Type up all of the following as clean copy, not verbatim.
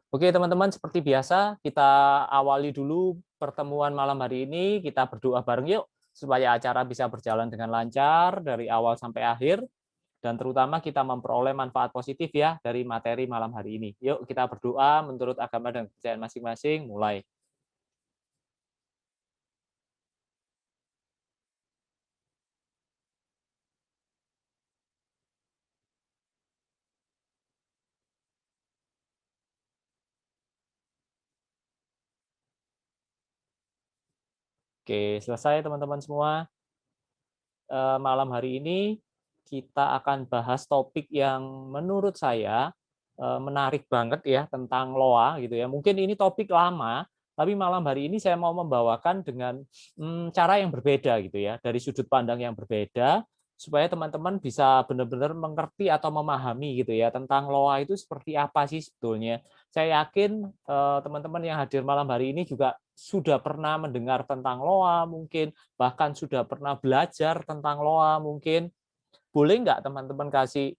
Oke, teman-teman, seperti biasa, kita awali dulu pertemuan malam hari ini. Kita berdoa bareng yuk, supaya acara bisa berjalan dengan lancar dari awal sampai akhir, dan terutama kita memperoleh manfaat positif ya dari materi malam hari ini. Yuk, kita berdoa menurut agama dan kepercayaan masing-masing, mulai. Oke, selesai teman-teman semua. Malam hari ini kita akan bahas topik yang menurut saya menarik banget ya tentang loa gitu ya. Mungkin ini topik lama, tapi malam hari ini saya mau membawakan dengan cara yang berbeda gitu ya, dari sudut pandang yang berbeda supaya teman-teman bisa benar-benar mengerti atau memahami gitu ya tentang loa itu seperti apa sih sebetulnya. Saya yakin teman-teman yang hadir malam hari ini juga sudah pernah mendengar tentang loa mungkin, bahkan sudah pernah belajar tentang loa mungkin. Boleh nggak teman-teman kasih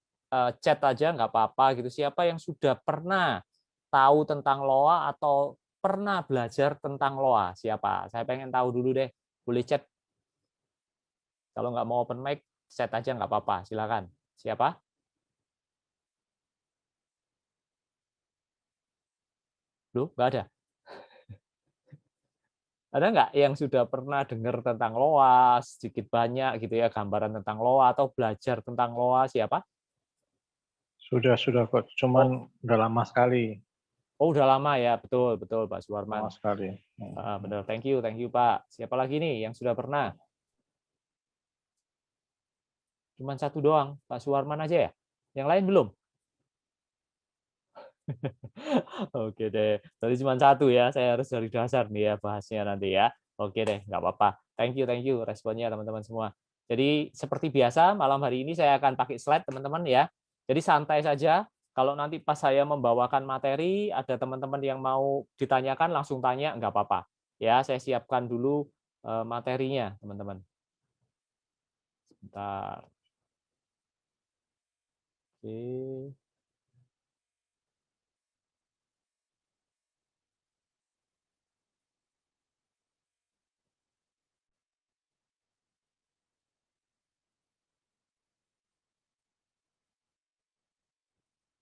chat aja nggak apa-apa gitu, siapa yang sudah pernah tahu tentang loa atau pernah belajar tentang loa? Siapa? Saya pengen tahu dulu deh. Boleh chat, kalau nggak mau open mic, chat aja nggak apa-apa, silakan. Siapa? Loh, nggak ada? Ada nggak yang sudah pernah dengar tentang loa, sedikit banyak gitu ya, gambaran tentang loa atau belajar tentang loa, siapa? Sudah kok, cuman Oh, udah lama sekali, oh udah lama ya, betul betul Pak Suwarman. lama sekali. Mhm, mhm. Benar, thank you Pak. Siapa lagi nih yang sudah pernah? Cuman satu doang, Pak Suwarman aja ya? Yang lain belum? Oke deh, berarti cuma satu ya, saya harus dari dasar nih ya bahasnya nanti ya. Oke deh, nggak apa-apa. Thank you responnya teman-teman semua. Jadi seperti biasa, malam hari ini saya akan pakai slide teman-teman ya. Jadi santai saja, kalau nanti pas saya membawakan materi, ada teman-teman yang mau ditanyakan, langsung tanya, nggak apa-apa. Ya, saya siapkan dulu materinya, teman-teman. Sebentar. Oke.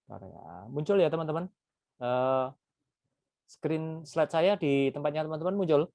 Bentar ya. Muncul ya teman-teman. Eh, Screen slide saya di tempatnya teman-teman muncul?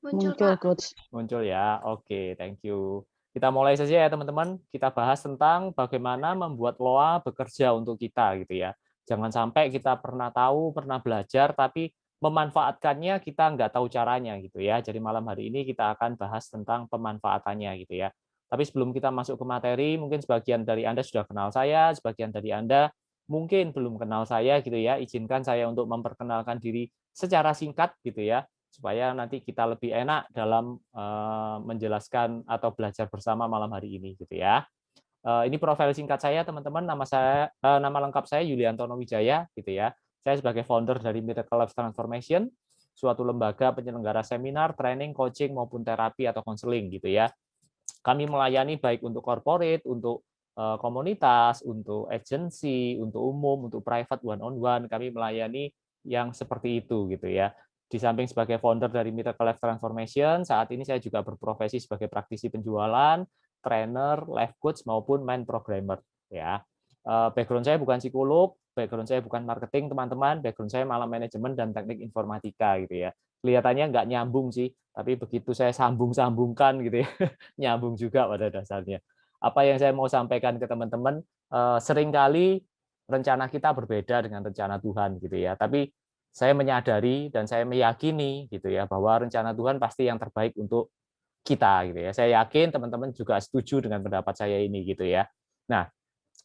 Muncul, Muncul, Pak. Coach. Muncul ya. Oke, thank you. Kita mulai saja ya teman-teman. Kita bahas tentang bagaimana membuat loa bekerja untuk kita gitu ya. Jangan sampai kita pernah tahu, pernah belajar, tapi memanfaatkannya kita nggak tahu caranya gitu ya. Jadi malam hari ini kita akan bahas tentang pemanfaatannya gitu ya. Tapi sebelum kita masuk ke materi, mungkin sebagian dari Anda sudah kenal saya, sebagian dari Anda mungkin belum kenal saya gitu ya. Izinkan saya untuk memperkenalkan diri secara singkat gitu ya, supaya nanti kita lebih enak dalam menjelaskan atau belajar bersama malam hari ini gitu ya. Ini profil singkat saya teman-teman, nama lengkap saya Yuliantono Wijaya gitu ya. Saya sebagai founder dari Miracle Life Transformation, suatu lembaga penyelenggara seminar, training, coaching maupun terapi atau konseling gitu ya. Kami melayani baik untuk corporate, untuk komunitas, untuk agency, untuk umum, untuk private one on one, kami melayani yang seperti itu gitu ya. Di samping sebagai founder dari Miracle Life Transformation, saat ini saya juga berprofesi sebagai praktisi penjualan, trainer, life coach maupun mind programmer ya. Background saya bukan psikolog, background saya bukan marketing teman-teman, background saya malah manajemen dan teknik informatika gitu ya. Kelihatannya nggak nyambung sih, tapi begitu saya sambung-sambungkan gitu ya, nyambung juga pada dasarnya. Apa yang saya mau sampaikan ke teman-teman, seringkali rencana kita berbeda dengan rencana Tuhan gitu ya. Tapi saya menyadari dan saya meyakini gitu ya bahwa rencana Tuhan pasti yang terbaik untuk kita gitu ya. Saya yakin teman-teman juga setuju dengan pendapat saya ini gitu ya. Nah,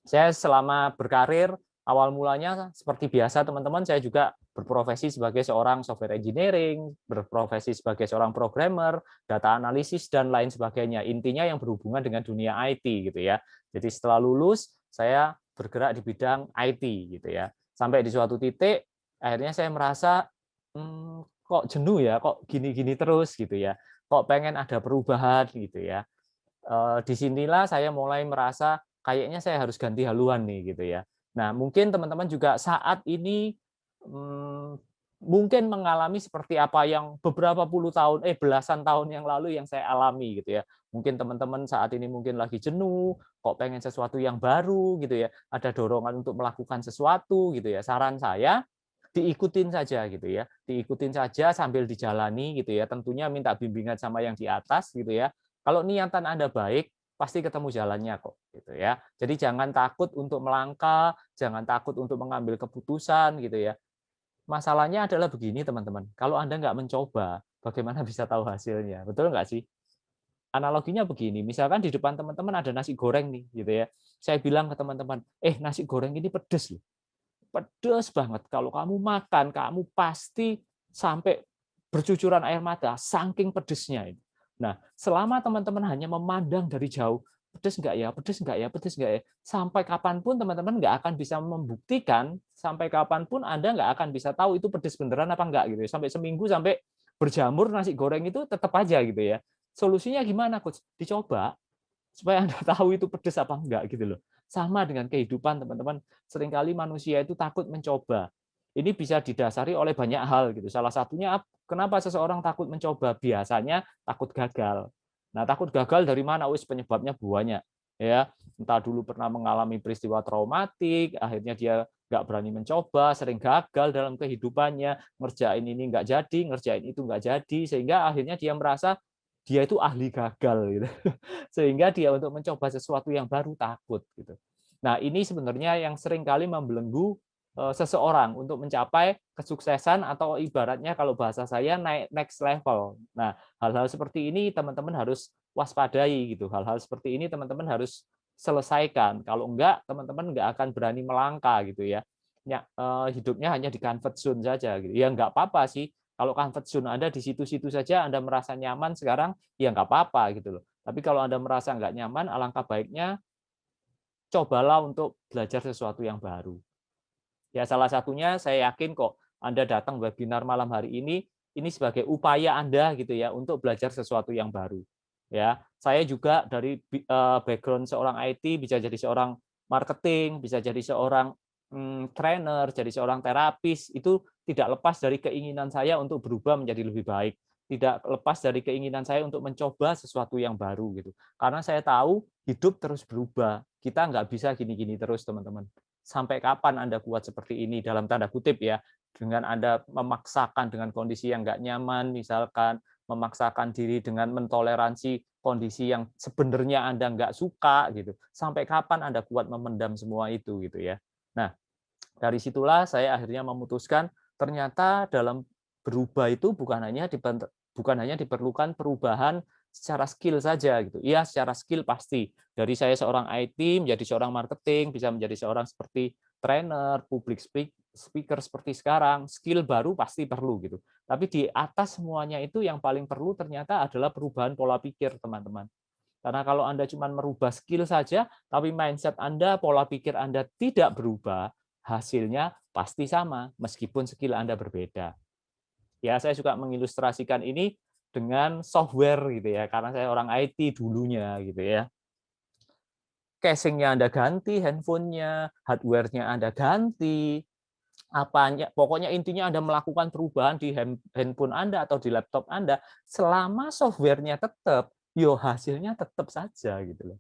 saya selama berkarir, awal mulanya seperti biasa teman-teman, saya juga berprofesi sebagai seorang software engineering, berprofesi sebagai seorang programmer, data analisis, dan lain sebagainya. Intinya yang berhubungan dengan dunia IT gitu ya. Jadi setelah lulus, saya bergerak di bidang IT gitu ya. Sampai di suatu titik, akhirnya saya merasa, kok jenuh ya, kok gini-gini terus gitu ya. Kok pengen ada perubahan gitu ya. Disinilah saya mulai merasa kayaknya saya harus ganti haluan nih gitu ya. Nah, mungkin teman-teman juga saat ini mungkin mengalami seperti apa yang beberapa puluh tahun, belasan tahun yang lalu yang saya alami gitu ya. Mungkin teman-teman saat ini mungkin lagi jenuh, kok pengen sesuatu yang baru gitu ya. Ada dorongan untuk melakukan sesuatu gitu ya. Saran saya diikutin saja gitu ya. Diikutin saja sambil dijalani gitu ya. Tentunya minta bimbingan sama yang di atas gitu ya. Kalau niatan Anda baik, pasti ketemu jalannya kok gitu ya. Jadi jangan takut untuk melangkah, jangan takut untuk mengambil keputusan gitu ya. Masalahnya adalah begini teman-teman, kalau Anda nggak mencoba, bagaimana bisa tahu hasilnya, betul nggak sih? Analoginya begini, misalkan di depan teman-teman ada nasi goreng nih, gitu ya. Saya bilang ke teman-teman, nasi goreng ini pedes loh, pedes banget. Kalau kamu makan, kamu pasti sampai bercucuran air mata, saking pedesnya itu. Nah, selama teman-teman hanya memandang dari jauh, pedes nggak ya, pedes nggak ya, pedes nggak ya, sampai kapanpun teman-teman nggak akan bisa membuktikan, sampai kapanpun Anda nggak akan bisa tahu itu pedes beneran apa enggak gitu ya. Sampai seminggu, sampai berjamur nasi goreng itu tetap aja gitu ya. Solusinya gimana, Coach? Dicoba supaya Anda tahu itu pedes apa enggak gitu loh. Sama dengan kehidupan teman-teman, seringkali manusia itu takut mencoba. Ini bisa didasari oleh banyak hal gitu. Salah satunya kenapa seseorang takut mencoba? Biasanya takut gagal. Nah, takut gagal dari mana? Wis penyebabnya banyak. Ya, entah dulu pernah mengalami peristiwa traumatik, akhirnya dia nggak berani mencoba, sering gagal dalam kehidupannya, ngerjain ini nggak jadi, ngerjain itu nggak jadi, sehingga akhirnya dia merasa dia itu ahli gagal gitu. Sehingga dia untuk mencoba sesuatu yang baru takut gitu. Nah, ini sebenarnya yang sering kali membelenggu seseorang untuk mencapai kesuksesan atau ibaratnya kalau bahasa saya naik next level. Nah, hal-hal seperti ini teman-teman harus waspadai gitu. Hal-hal seperti ini teman-teman harus selesaikan. Kalau enggak, teman-teman enggak akan berani melangkah gitu ya. Hidupnya hanya di comfort zone saja gitu. Ya enggak apa-apa sih. Kalau comfort zone Anda di situ-situ saja Anda merasa nyaman sekarang, ya enggak apa-apa gitu loh. Tapi kalau Anda merasa nggak nyaman, alangkah baiknya cobalah untuk belajar sesuatu yang baru. Ya, salah satunya saya yakin kok Anda datang webinar malam hari ini sebagai upaya Anda gitu ya untuk belajar sesuatu yang baru. Ya, saya juga dari background seorang IT bisa jadi seorang marketing, bisa jadi seorang trainer, jadi seorang terapis, itu tidak lepas dari keinginan saya untuk berubah menjadi lebih baik. Tidak lepas dari keinginan saya untuk mencoba sesuatu yang baru gitu. Karena saya tahu hidup terus berubah. Kita nggak bisa gini-gini terus, teman-teman. Sampai kapan Anda kuat seperti ini dalam tanda kutip ya, dengan Anda memaksakan dengan kondisi yang nggak nyaman, misalkan memaksakan diri dengan mentoleransi kondisi yang sebenarnya Anda nggak suka gitu. Sampai kapan Anda kuat memendam semua itu gitu ya. Nah, dari situlah saya akhirnya memutuskan ternyata dalam berubah itu bukan hanya diperlukan perubahan secara skill saja gitu. Iya, secara skill pasti. Dari saya seorang IT menjadi seorang marketing, bisa menjadi seorang seperti trainer, public speaker seperti sekarang, skill baru pasti perlu gitu. Tapi di atas semuanya itu yang paling perlu ternyata adalah perubahan pola pikir, teman-teman. Karena kalau Anda cuma merubah skill saja, tapi mindset Anda, pola pikir Anda tidak berubah, hasilnya pasti sama, meskipun skill Anda berbeda. Ya, saya suka mengilustrasikan ini dengan software gitu ya, karena saya orang IT dulunya gitu ya. Casing-nya Anda ganti, handphonenya, hardware-nya Anda ganti, apanya, pokoknya intinya Anda melakukan perubahan di handphone Anda atau di laptop Anda, selama software-nya tetap, yo hasilnya tetap saja gitu loh.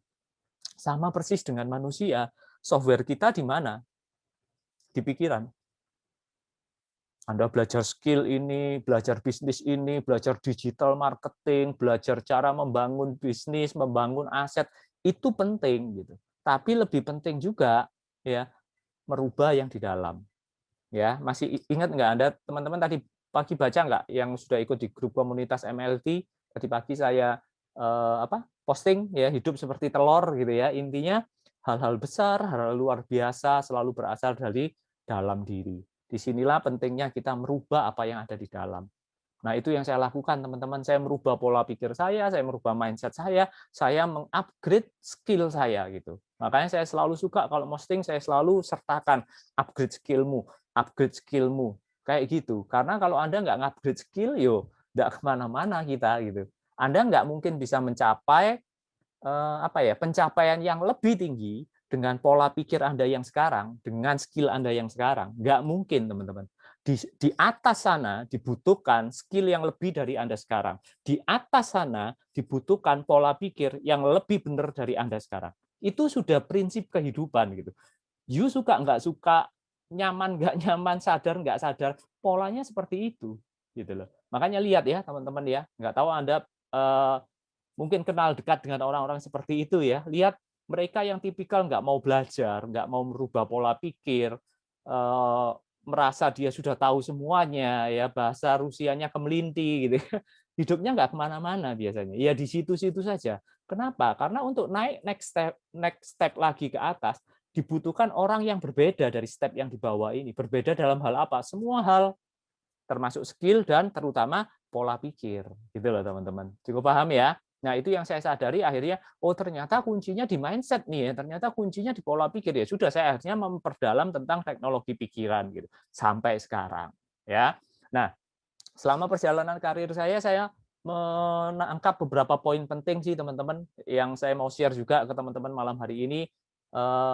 Sama persis dengan manusia, software kita di mana? Di pikiran. Anda belajar skill ini, belajar bisnis ini, belajar digital marketing, belajar cara membangun bisnis, membangun aset, itu penting gitu. Tapi lebih penting juga ya merubah yang di dalam. Ya, masih ingat nggak Anda teman-teman tadi pagi baca nggak yang sudah ikut di grup komunitas MLT? Tadi pagi saya posting ya, hidup seperti telur gitu ya. Intinya hal-hal besar, hal-hal luar biasa selalu berasal dari dalam diri. Disinilah pentingnya kita merubah apa yang ada di dalam. Nah, itu yang saya lakukan, teman-teman. Saya merubah pola pikir saya merubah mindset saya mengupgrade skill saya gitu. Makanya saya selalu suka kalau posting, saya selalu sertakan upgrade skillmu, kayak gitu. Karena kalau Anda nggak upgrade skill, yo nggak kemana-mana kita gitu. Anda nggak mungkin bisa mencapai pencapaian yang lebih tinggi dengan pola pikir Anda yang sekarang, dengan skill Anda yang sekarang, nggak mungkin, teman-teman. Di atas sana dibutuhkan skill yang lebih dari Anda sekarang. Di atas sana dibutuhkan pola pikir yang lebih benar dari Anda sekarang. Itu sudah prinsip kehidupan gitu. You suka nggak suka, nyaman nggak nyaman, sadar nggak sadar, polanya seperti itu, gitu loh. Makanya lihat ya teman-teman ya, nggak tahu Anda mungkin kenal dekat dengan orang-orang seperti itu ya. Lihat mereka yang tipikal nggak mau belajar, nggak mau merubah pola pikir, merasa dia sudah tahu semuanya, ya bahasa Rusianya kemelinti gitu. Hidupnya nggak kemana-mana biasanya. Ya di situ-situ saja. Kenapa? Karena untuk naik next step lagi ke atas dibutuhkan orang yang berbeda dari step yang di bawah ini. Berbeda dalam hal apa? Semua hal, termasuk skill dan terutama pola pikir. Gitu loh teman-teman. Cukup paham ya? Nah, itu yang saya sadari akhirnya, oh ternyata kuncinya di mindset nih ya, ternyata kuncinya di pola pikir ya. Sudah, saya akhirnya memperdalam tentang teknologi pikiran gitu sampai sekarang ya. Nah, selama perjalanan karir saya menangkap beberapa poin penting sih teman-teman yang saya mau share juga ke teman-teman malam hari ini.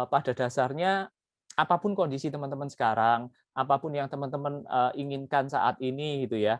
Pada dasarnya apapun kondisi teman-teman sekarang, apapun yang teman-teman inginkan saat ini gitu ya,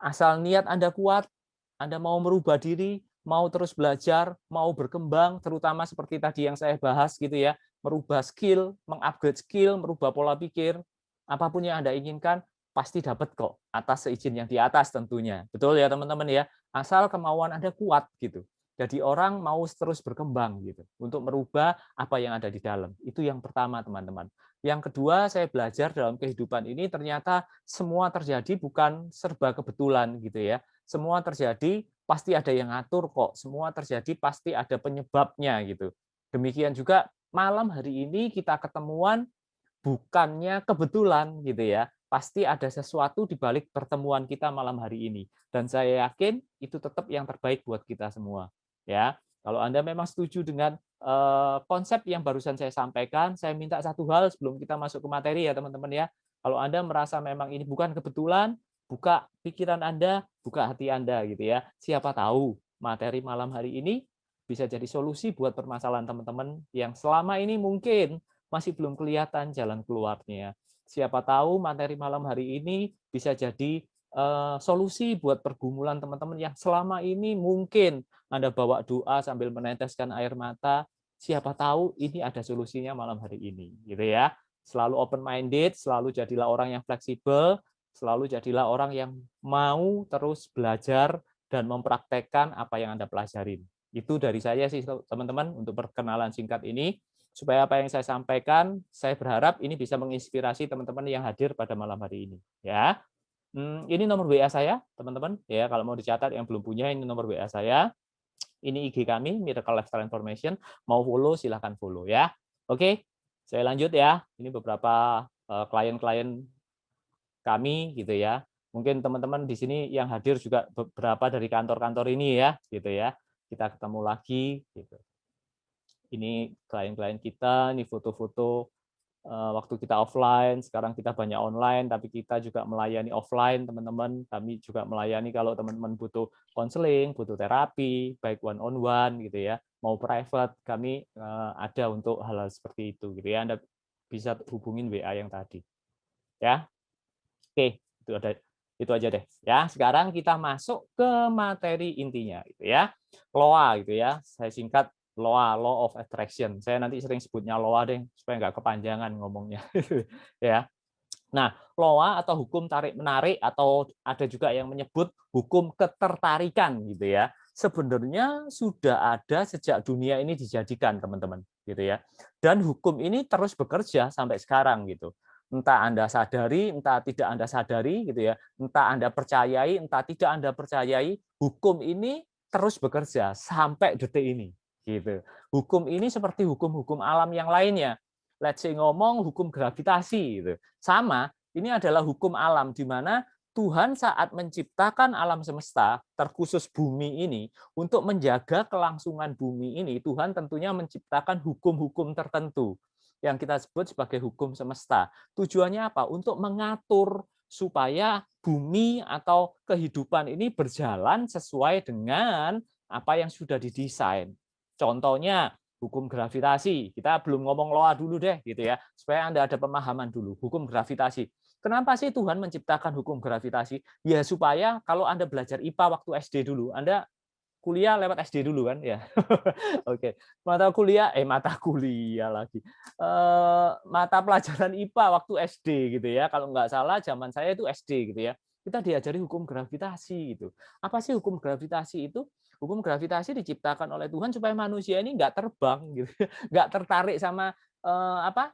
asal niat Anda kuat, Anda mau merubah diri, mau terus belajar, mau berkembang, terutama seperti tadi yang saya bahas gitu ya, merubah skill, mengupgrade skill, merubah pola pikir, apapun yang Anda inginkan, pasti dapat kok, atas seizin yang di atas tentunya. Betul ya teman-teman ya? Asal kemauan Anda kuat gitu. Jadi orang mau terus berkembang gitu, untuk merubah apa yang ada di dalam. Itu yang pertama teman-teman. Yang kedua, saya belajar dalam kehidupan ini ternyata semua terjadi bukan serba kebetulan gitu ya. Semua terjadi pasti ada yang ngatur kok. Semua terjadi pasti ada penyebabnya gitu. Demikian juga malam hari ini kita ketemuan bukannya kebetulan gitu ya. Pasti ada sesuatu di balik pertemuan kita malam hari ini. Dan saya yakin itu tetap yang terbaik buat kita semua. Ya, kalau Anda memang setuju dengan konsep yang barusan saya sampaikan, saya minta satu hal sebelum kita masuk ke materi ya teman-teman ya. Kalau Anda merasa memang ini bukan kebetulan, buka pikiran Anda, buka hati Anda gitu ya. Siapa tahu materi malam hari ini bisa jadi solusi buat permasalahan teman-teman yang selama ini mungkin masih belum kelihatan jalan keluarnya. Siapa tahu materi malam hari ini bisa jadi solusi buat pergumulan teman-teman yang selama ini mungkin Anda bawa doa sambil meneteskan air mata. Siapa tahu ini ada solusinya malam hari ini, gitu ya. Selalu open minded, selalu jadilah orang yang fleksibel, selalu jadilah orang yang mau terus belajar dan mempraktekkan apa yang Anda pelajarin. Itu dari saya sih teman-teman untuk perkenalan singkat ini. Supaya apa yang saya sampaikan, saya berharap ini bisa menginspirasi teman-teman yang hadir pada malam hari ini. Ya, ini nomor WA saya, teman-teman. Ya, kalau mau dicatat yang belum punya, ini nomor WA saya. Ini IG kami, Miracle Lifestyle Information. Mau follow, silahkan follow ya. Oke, saya lanjut ya. Ini beberapa klien-klien kami gitu ya. Mungkin teman-teman di sini yang hadir juga beberapa dari kantor-kantor ini ya, gitu ya. Kita ketemu lagi gitu. Ini klien-klien kita, ini foto-foto waktu kita offline, sekarang kita banyak online, tapi kita juga melayani offline, teman-teman. Kami juga melayani kalau teman-teman butuh konseling, butuh terapi, baik one on one gitu ya, mau private, kami ada untuk hal-hal seperti itu gitu ya. Anda bisa hubungin WA yang tadi. Ya. Oke, itu aja deh. Ya, sekarang kita masuk ke materi intinya gitu ya. LOA gitu ya. Saya singkat LOA, Law of Attraction. Saya nanti sering sebutnya LOA deh supaya nggak kepanjangan ngomongnya. Ya. Nah, LOA atau hukum tarik-menarik atau ada juga yang menyebut hukum ketertarikan gitu ya. Sebenarnya sudah ada sejak dunia ini dijadikan, teman-teman, gitu ya. Dan hukum ini terus bekerja sampai sekarang gitu. Entah Anda sadari, entah tidak Anda sadari gitu ya. Entah Anda percayai, entah tidak Anda percayai, hukum ini terus bekerja sampai detik ini gitu. Hukum ini seperti hukum-hukum alam yang lainnya. Let's say ngomong hukum gravitasi gitu. Sama, ini adalah hukum alam di mana Tuhan saat menciptakan alam semesta, terkhusus bumi ini, untuk menjaga kelangsungan bumi ini, Tuhan tentunya menciptakan hukum-hukum tertentu yang kita sebut sebagai hukum semesta. Tujuannya apa? Untuk mengatur supaya bumi atau kehidupan ini berjalan sesuai dengan apa yang sudah didesain. Contohnya hukum gravitasi. Kita belum ngomong loa dulu deh gitu ya, supaya Anda ada pemahaman dulu. Hukum gravitasi. Kenapa sih Tuhan menciptakan hukum gravitasi? Ya supaya kalau Anda belajar IPA waktu SD dulu, Anda kuliah lewat SD dulu kan ya. Oke. Mata kuliah lagi. Mata pelajaran IPA waktu SD gitu ya. Kalau nggak salah zaman saya itu SD gitu ya. Kita diajari hukum gravitasi gitu. Apa sih hukum gravitasi itu? Hukum gravitasi diciptakan oleh Tuhan supaya manusia ini nggak terbang gitu. Nggak tertarik sama apa?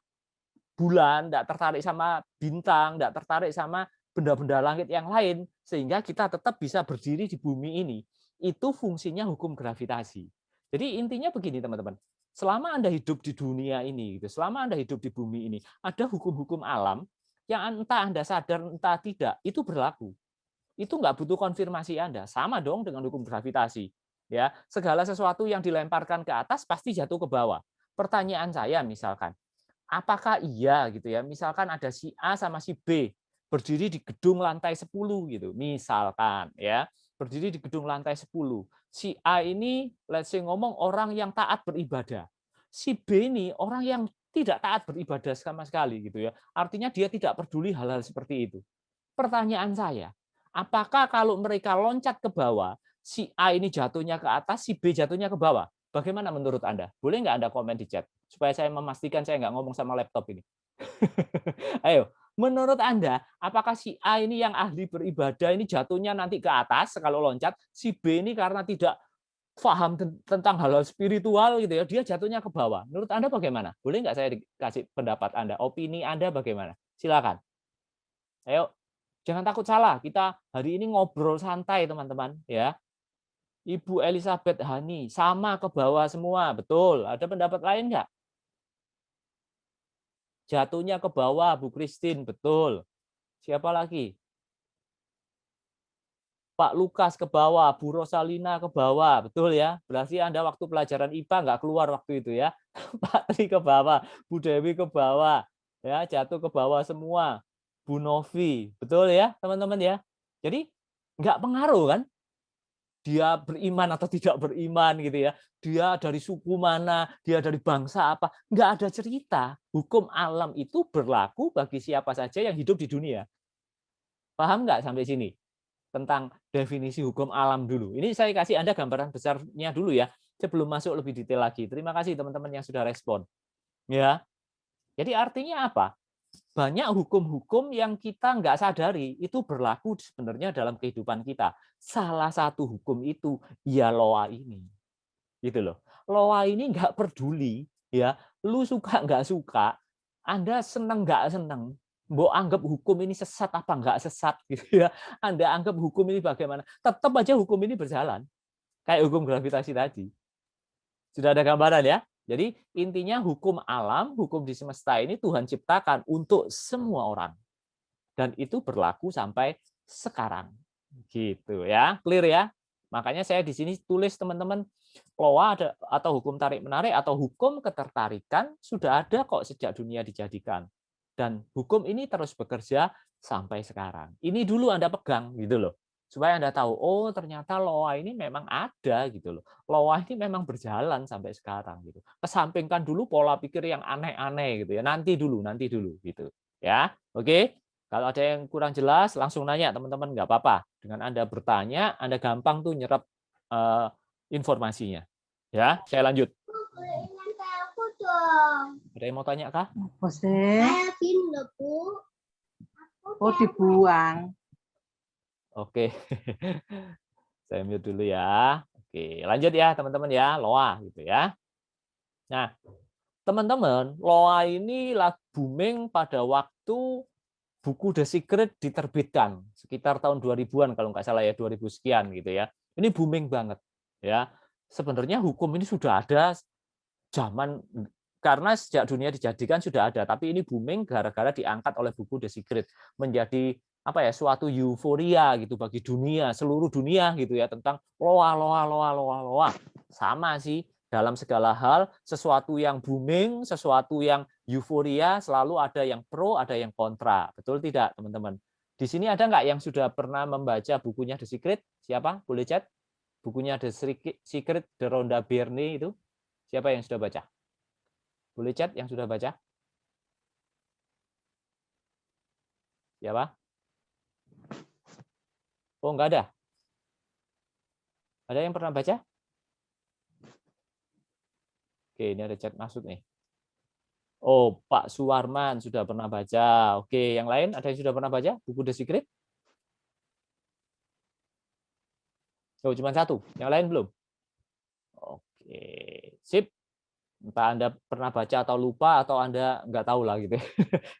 Bulan, nggak tertarik sama bintang, nggak tertarik sama benda-benda langit yang lain, sehingga kita tetap bisa berdiri di bumi ini. Itu fungsinya hukum gravitasi. Jadi intinya begini teman-teman, selama Anda hidup di dunia ini, gitu, selama Anda hidup di bumi ini, ada hukum-hukum alam yang entah Anda sadar entah tidak, itu berlaku. Itu nggak butuh konfirmasi Anda. Sama dong dengan hukum gravitasi. Ya, segala sesuatu yang dilemparkan ke atas pasti jatuh ke bawah. Pertanyaan saya misalkan, apakah iya gitu ya, misalkan ada si A sama si B berdiri di gedung lantai 10 gitu, misalkan ya, berdiri di gedung lantai 10. Si A ini let's say ngomong orang yang taat beribadah. Si B ini orang yang tidak taat beribadah sama sekali gitu ya. Artinya dia tidak peduli hal-hal seperti itu. Pertanyaan saya, apakah kalau mereka loncat ke bawah, si A ini jatuhnya ke atas, si B jatuhnya ke bawah? Bagaimana menurut Anda? Boleh nggak Anda komen di chat? Supaya saya memastikan saya nggak ngomong sama laptop ini. Ayo, menurut Anda, apakah si A ini yang ahli beribadah ini jatuhnya nanti ke atas kalau loncat, si B ini karena tidak paham tentang hal-hal spiritual gitu ya, dia jatuhnya ke bawah. Menurut Anda bagaimana? Boleh nggak saya dikasih pendapat Anda, opini Anda bagaimana? Silakan. Ayo, jangan takut salah. Kita hari ini ngobrol santai, teman-teman, ya. Ibu Elizabeth Hani sama ke bawah semua, betul. Ada pendapat lain nggak? Jatuhnya ke bawah, Bu Christine, betul. Siapa lagi? Pak Lukas ke bawah, Bu Rosalina ke bawah, betul ya. Berarti Anda waktu pelajaran IPA nggak keluar waktu itu ya. Pak Tri ke bawah, Bu Dewi ke bawah, ya jatuh ke bawah semua. Bu Novi, betul ya teman-teman ya. Jadi nggak pengaruh kan? Dia beriman atau tidak beriman gitu ya. Dia dari suku mana, dia dari bangsa apa, nggak ada cerita. Hukum alam itu berlaku bagi siapa saja yang hidup di dunia. Paham nggak sampai sini? Tentang definisi hukum alam dulu. Ini saya kasih Anda gambaran besarnya dulu ya, sebelum masuk lebih detail lagi. Terima kasih teman-teman yang sudah respon. Ya, jadi artinya apa? Banyak hukum-hukum yang kita nggak sadari itu berlaku sebenarnya dalam kehidupan kita. Salah satu hukum itu ya loa ini, gitu loh. Loa ini nggak peduli ya, lu suka nggak suka, Anda seneng nggak seneng, mbok anggap hukum ini sesat apa nggak sesat gitu ya. Anda anggap hukum ini bagaimana, tetap aja hukum ini berjalan. Kayak hukum gravitasi tadi. Sudah ada gambaran ya? Jadi intinya hukum alam, hukum di semesta ini Tuhan ciptakan untuk semua orang. Dan itu berlaku sampai sekarang. Gitu ya. Clear ya? Makanya saya di sini tulis teman-teman, loa ada atau hukum tarik-menarik atau hukum ketertarikan sudah ada kok sejak dunia dijadikan. Dan hukum ini terus bekerja sampai sekarang. Ini dulu Anda pegang gitu loh. Supaya Anda tahu, oh ternyata loa ini memang ada gitu loh. Loa ini memang berjalan sampai sekarang gitu. Kesampingkan dulu pola pikir yang aneh-aneh gitu ya. Nanti dulu gitu. Ya. Oke. Kalau ada yang kurang jelas langsung nanya teman-teman, nggak apa-apa. Dengan Anda bertanya, Anda gampang tuh nyerap informasinya. Ya, saya lanjut. Aku dong. Ada yang mau tanya kah? Apa sih? Loh, Bu. Oh, dibuang. Oke. Saya mute dulu ya. Oke, lanjut ya teman-teman ya, loa gitu ya. Nah, teman-teman, loa ini lagi booming pada waktu buku The Secret diterbitkan sekitar tahun 2000-an kalau nggak salah ya, 2000 sekian gitu ya. Ini booming banget ya. Sebenarnya hukum ini sudah ada zaman karena sejak dunia dijadikan sudah ada, tapi ini booming gara-gara diangkat oleh buku The Secret menjadi apa ya, suatu euforia gitu bagi dunia, seluruh dunia gitu ya, tentang loa. Sama sih dalam segala hal, sesuatu yang booming, sesuatu yang euforia selalu ada yang pro, ada yang kontra. Betul tidak, teman-teman? Di sini ada nggak yang sudah pernah membaca bukunya The Secret? Siapa? Boleh chat? bukunya The Secret de Rhonda Byrne itu? Siapa yang sudah baca? Boleh chat yang sudah baca? Siapa? Oh, enggak ada. Ada yang pernah baca? Oke, ini ada chat masuk nih. Oh, Pak Suwarman sudah pernah baca. Oke, yang lain ada yang sudah pernah baca buku The Secret? Oh, cuma satu. Yang lain belum? Oke, sip. Entah Anda pernah baca atau lupa atau Anda nggak tahu lah gitu.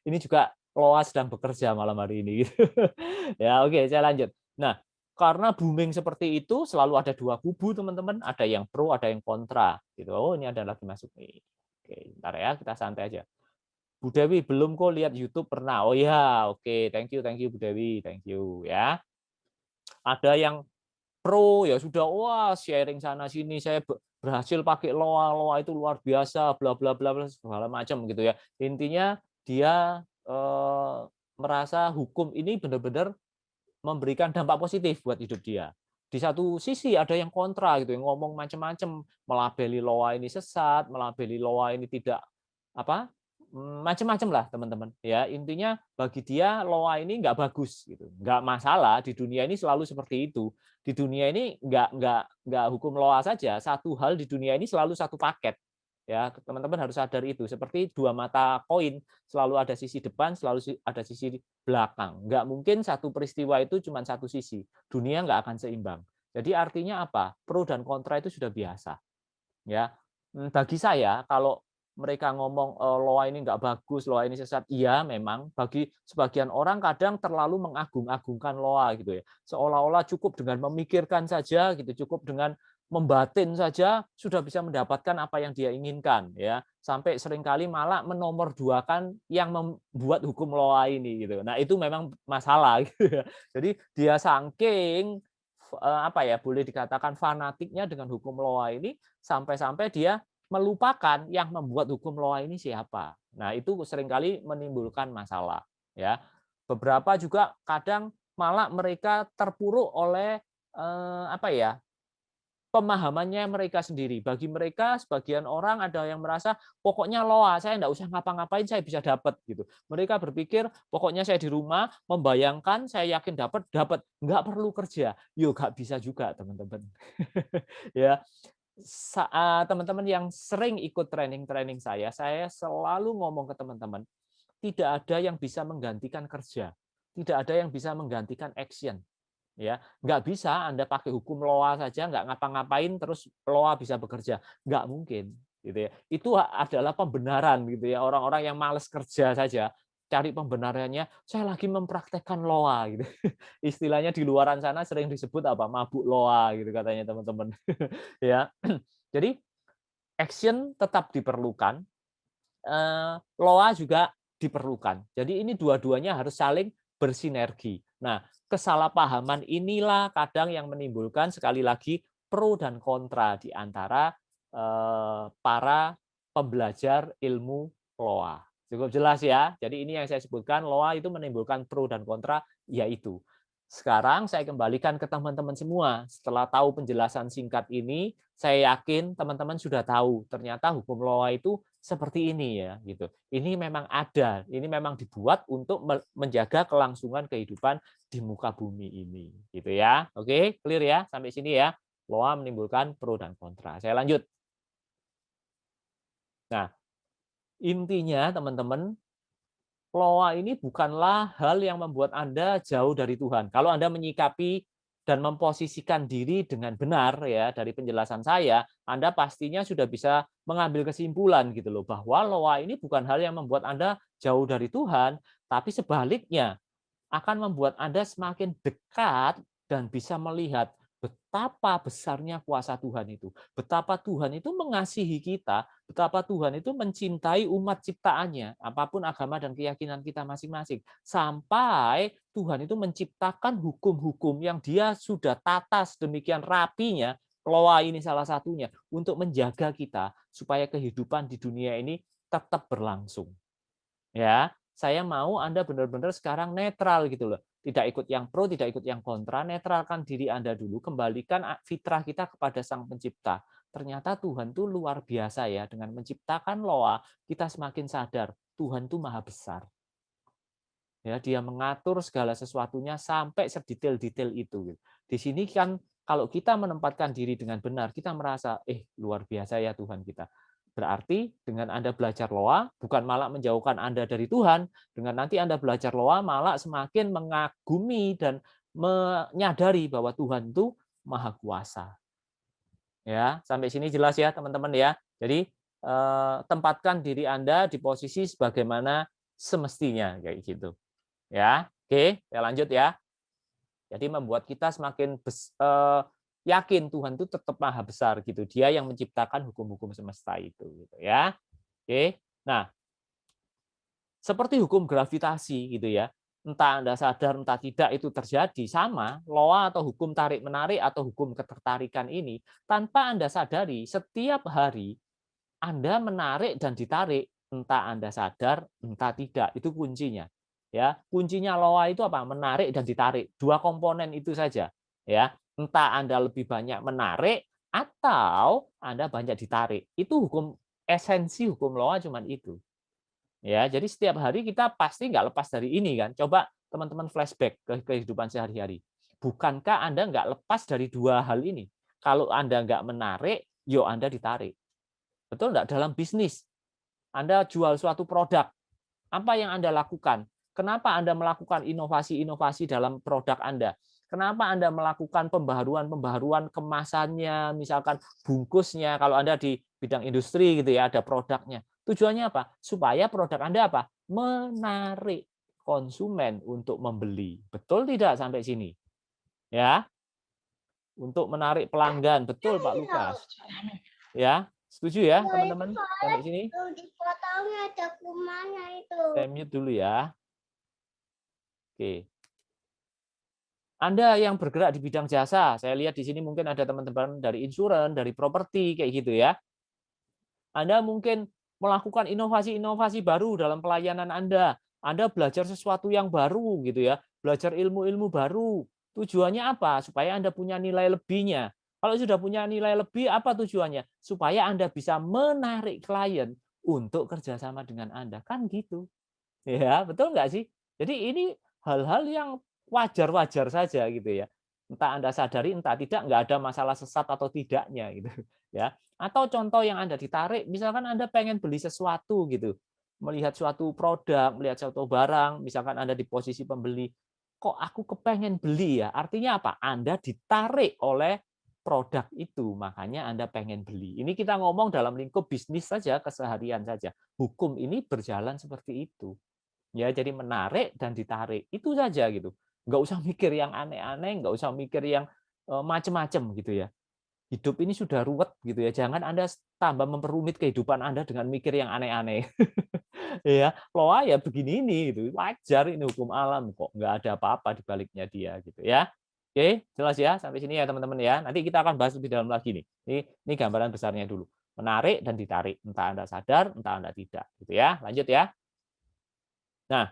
Ini juga Loa sedang bekerja malam hari ini. Gitu. Ya, oke, saya lanjut. Nah, karena booming seperti itu selalu ada dua kubu, teman-teman. Ada yang pro, ada yang kontra. Gitu. Oh, ini ada lagi masuk nih. Oke, bentar ya, kita santai aja. Bu Dewi belum kok lihat YouTube pernah. Oh ya, oke, thank you Bu Dewi, thank you ya. Ada yang pro ya sudah, wah sharing sana sini, saya berhasil pakai Loa itu luar biasa, bla bla bla bla segala macam gitu ya. Intinya dia merasa hukum ini benar-benar memberikan dampak positif buat hidup dia. Di satu sisi ada yang kontra gitu, yang ngomong macam-macam, melabeli Loa ini sesat, melabeli Loa ini tidak apa macam-macam lah teman-teman ya, intinya bagi dia Loa ini nggak bagus gitu, nggak masalah, di dunia ini selalu seperti itu, di dunia ini nggak hukum Loa saja, satu hal di dunia ini selalu satu paket ya, teman-teman harus sadar itu, seperti dua mata koin, selalu ada sisi depan, selalu ada sisi belakang, nggak mungkin satu peristiwa itu cuma satu sisi, dunia nggak akan seimbang. Jadi artinya apa, pro dan kontra itu sudah biasa ya. Bagi saya kalau mereka ngomong Loa ini nggak bagus, Loa ini sesat, iya memang bagi sebagian orang kadang terlalu mengagung-agungkan Loa gitu ya, seolah-olah cukup dengan memikirkan saja gitu, cukup dengan membatin saja sudah bisa mendapatkan apa yang dia inginkan ya, sampai seringkali malah menomorduakan yang membuat hukum Loa ini gitu. Nah itu memang masalah gitu ya. Jadi dia saking apa ya, boleh dikatakan fanatiknya dengan hukum Loa ini sampai-sampai dia melupakan yang membuat hukum Loa ini siapa. Nah, itu seringkali menimbulkan masalah ya. Beberapa juga kadang malah mereka terpuruk oleh apa ya? Pemahamannya mereka sendiri. Bagi mereka sebagian orang ada yang merasa pokoknya Loa, saya enggak usah ngapa-ngapain saya bisa dapat gitu. Mereka berpikir pokoknya saya di rumah membayangkan saya yakin dapat, enggak perlu kerja. Yo enggak bisa juga, teman-teman. Ya. Teman-teman yang sering ikut training-training saya selalu ngomong ke teman-teman, tidak ada yang bisa menggantikan kerja, tidak ada yang bisa menggantikan action. Ya, nggak bisa Anda pakai hukum Loa saja, nggak ngapa-ngapain terus Loa bisa bekerja, nggak mungkin, gitu ya. Itu adalah pembenaran gitu ya, orang-orang yang malas kerja saja cari pembenarannya, saya lagi mempraktekkan Loa gitu. Istilahnya di luaran sana sering disebut apa, mabuk Loa gitu katanya teman-teman. Ya, jadi action tetap diperlukan, Loa juga diperlukan. Jadi ini dua-duanya harus saling bersinergi. Nah, kesalahpahaman inilah kadang yang menimbulkan sekali lagi pro dan kontra di antara para pembelajar ilmu Loa. Cukup jelas ya. Jadi ini yang saya sebutkan, Loa itu menimbulkan pro dan kontra, yaitu. Sekarang saya kembalikan ke teman-teman semua. Setelah tahu penjelasan singkat ini, saya yakin teman-teman sudah tahu ternyata hukum Loa itu seperti ini ya, gitu. Ini memang ada, ini memang dibuat untuk menjaga kelangsungan kehidupan di muka bumi ini, gitu ya. Oke, clear ya sampai sini ya. Loa menimbulkan pro dan kontra. Saya lanjut. Nah, intinya teman-teman, Loa ini bukanlah hal yang membuat Anda jauh dari Tuhan. Kalau Anda menyikapi dan memposisikan diri dengan benar ya dari penjelasan saya, Anda pastinya sudah bisa mengambil kesimpulan gitu loh bahwa Loa ini bukan hal yang membuat Anda jauh dari Tuhan, tapi sebaliknya akan membuat Anda semakin dekat dan bisa melihat betapa besarnya kuasa Tuhan itu. Betapa Tuhan itu mengasihi kita, betapa Tuhan itu mencintai umat ciptaannya, apapun agama dan keyakinan kita masing-masing. Sampai Tuhan itu menciptakan hukum-hukum yang dia sudah tata sedemikian rapinya, Loa ini salah satunya, untuk menjaga kita supaya kehidupan di dunia ini tetap berlangsung. Ya, saya mau Anda benar-benar sekarang netral gitu loh. tidak ikut yang pro, tidak ikut yang kontra, netralkan diri Anda dulu, kembalikan fitrah kita kepada Sang Pencipta. Ternyata Tuhan tuh luar biasa ya, dengan menciptakan loa, kita semakin sadar Tuhan tuh maha besar. Ya, dia mengatur segala sesuatunya sampai sedetail-detail itu. Di sini kan kalau kita menempatkan diri dengan benar, kita merasa, luar biasa ya Tuhan kita. Berarti dengan Anda belajar loa, bukan malah menjauhkan Anda dari Tuhan, dengan nanti Anda belajar loa, malah semakin mengagumi dan menyadari bahwa Tuhan itu maha kuasa. Ya, sampai sini jelas ya teman-teman ya. Jadi tempatkan diri Anda di posisi sebagaimana semestinya kayak gitu. Ya, oke, saya lanjut ya. Jadi membuat kita semakin yakin Tuhan itu tetap maha besar gitu. Dia yang menciptakan hukum-hukum semesta itu gitu ya. Oke. Nah, seperti hukum gravitasi gitu ya. Entah Anda sadar entah tidak itu terjadi, sama loa atau hukum tarik-menarik atau hukum ketertarikan ini tanpa Anda sadari setiap hari Anda menarik dan ditarik, entah Anda sadar entah tidak, itu kuncinya. Ya, kuncinya loa itu apa? Menarik dan ditarik. Dua komponen itu saja. Ya, entah Anda lebih banyak menarik atau Anda banyak ditarik. Itu esensi hukum loa cuman itu. Ya, jadi setiap hari kita pasti nggak lepas dari ini kan. Coba teman-teman flashback ke kehidupan sehari-hari. Bukankah Anda nggak lepas dari dua hal ini? Kalau Anda nggak menarik, yo Anda ditarik. Betul nggak? Dalam bisnis, Anda jual suatu produk, apa yang Anda lakukan? Kenapa Anda melakukan inovasi-inovasi dalam produk Anda? Kenapa Anda melakukan pembaharuan-pembaharuan kemasannya, misalkan bungkusnya, kalau Anda di bidang industri gitu ya, ada produknya. Tujuannya apa? Supaya produk Anda apa? Menarik konsumen untuk membeli. Betul tidak sampai sini? Ya. Untuk menarik pelanggan. Betul Pak Lukas. Ya, setuju ya teman-teman sampai sini? Di fotonya ada kumannya itu. Saya mute dulu ya. Oke. Anda yang bergerak di bidang jasa, saya lihat di sini mungkin ada teman-teman dari insurans, dari properti, kayak gitu ya. Anda mungkin melakukan inovasi-inovasi baru dalam pelayanan Anda. Anda belajar sesuatu yang baru gitu ya, belajar ilmu-ilmu baru. Tujuannya apa? Supaya Anda punya nilai lebihnya. Kalau sudah punya nilai lebih, apa tujuannya? Supaya Anda bisa menarik klien untuk kerjasama dengan Anda. Kan gitu. Ya, betul nggak sih? Jadi ini hal-hal yang wajar-wajar saja gitu ya. Entah Anda sadari, entah tidak, nggak ada masalah sesat atau tidaknya gitu ya. Atau contoh yang Anda ditarik, misalkan Anda pengen beli sesuatu gitu, melihat suatu produk, melihat suatu barang, misalkan Anda di posisi pembeli, kok aku kepengen beli ya? Artinya apa? Anda ditarik oleh produk itu, makanya Anda pengen beli. Ini kita ngomong dalam lingkup bisnis saja, keseharian saja. Hukum ini berjalan seperti itu. Ya, jadi menarik dan ditarik. Itu saja gitu. Nggak usah mikir yang aneh-aneh, nggak usah mikir yang macem-macem gitu ya. Hidup ini sudah ruwet gitu ya. Jangan Anda tambah memperumit kehidupan Anda dengan mikir yang aneh-aneh. Ya, loa ya begini ini gitu. Wajar ini hukum alam kok, nggak ada apa-apa di baliknya dia gitu ya. Oke, jelas ya sampai sini ya teman-teman ya. Nanti kita akan bahas lebih dalam lagi nih. Ini gambaran besarnya dulu. Menarik dan ditarik. Entah Anda sadar, entah Anda tidak gitu ya. Lanjut ya. Nah,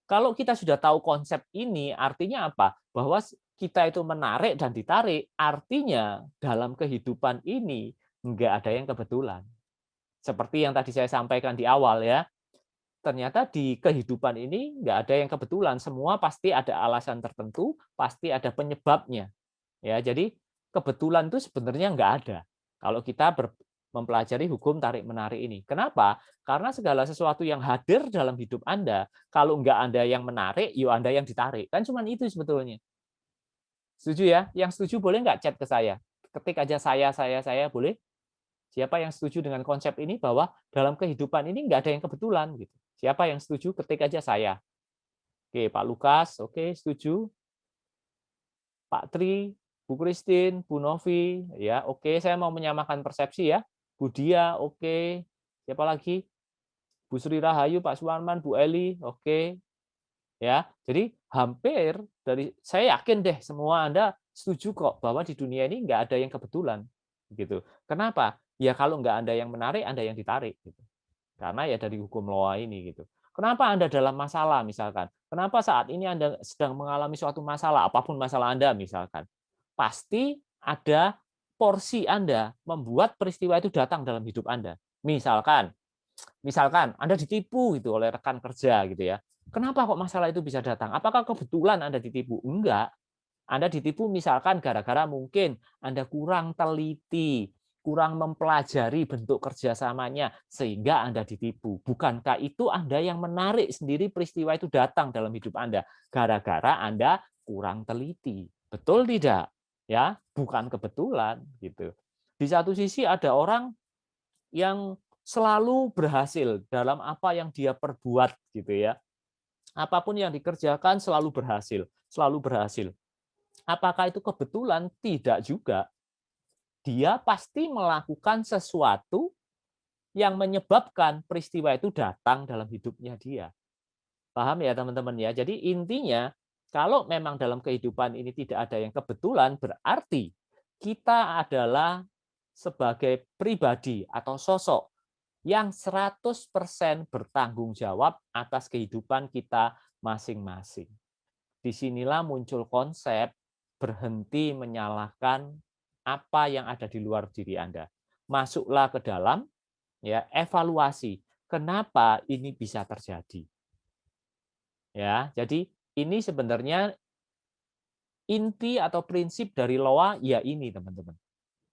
kalau kita sudah tahu konsep ini, artinya apa? Bahwa kita itu menarik dan ditarik, artinya dalam kehidupan ini nggak ada yang kebetulan. Seperti yang tadi saya sampaikan di awal ya, ternyata di kehidupan ini nggak ada yang kebetulan. Semua pasti ada alasan tertentu, pasti ada penyebabnya. Ya, jadi kebetulan itu sebenarnya nggak ada. Kalau kita mempelajari hukum tarik-menarik ini. Kenapa? Karena segala sesuatu yang hadir dalam hidup Anda, kalau nggak Anda yang menarik, yuk Anda yang ditarik. Kan cuma itu sebetulnya. Setuju ya? Yang setuju boleh nggak chat ke saya? Ketik aja saya, boleh? Siapa yang setuju dengan konsep ini bahwa dalam kehidupan ini nggak ada yang kebetulan? Gitu. Siapa yang setuju? Ketik aja saya. Oke, Pak Lukas, oke, setuju. Pak Tri, Bu Christine, Bu Novi, ya, oke, saya mau menyamakan persepsi ya. Bu Dia, oke. Siapa lagi? Bu Sri Rahayu, Pak Suwarman, Bu Eli, oke. Ya, jadi hampir dari saya yakin deh semua Anda setuju kok bahwa di dunia ini nggak ada yang kebetulan, gitu. Kenapa? Ya kalau nggak Anda yang menarik, Anda yang ditarik, gitu. Karena ya dari hukum loa ini, gitu. Kenapa Anda dalam masalah misalkan? Kenapa saat ini Anda sedang mengalami suatu masalah, apapun masalah Anda misalkan. Pasti ada porsi Anda membuat peristiwa itu datang dalam hidup Anda. Misalkan Anda ditipu gitu oleh rekan kerja gitu ya. Kenapa kok masalah itu bisa datang? Apakah kebetulan Anda ditipu? Enggak. Anda ditipu misalkan gara-gara mungkin Anda kurang teliti, kurang mempelajari bentuk kerjasamanya, sehingga Anda ditipu. Bukankah itu Anda yang menarik sendiri peristiwa itu datang dalam hidup Anda? Gara-gara Anda kurang teliti. Betul tidak? Ya, bukan kebetulan gitu. Di satu sisi ada orang yang selalu berhasil dalam apa yang dia perbuat gitu ya. Apapun yang dikerjakan selalu berhasil, selalu berhasil. Apakah itu kebetulan? Tidak juga. Dia pasti melakukan sesuatu yang menyebabkan peristiwa itu datang dalam hidupnya dia. Paham ya teman-teman ya? Jadi intinya, kalau memang dalam kehidupan ini tidak ada yang kebetulan, berarti kita adalah sebagai pribadi atau sosok yang 100% bertanggung jawab atas kehidupan kita masing-masing. Disinilah muncul konsep berhenti menyalahkan apa yang ada di luar diri Anda. Masuklah ke dalam, ya, evaluasi. Kenapa ini bisa terjadi? Ya, jadi ini sebenarnya inti atau prinsip dari LOA ya ini, teman-teman.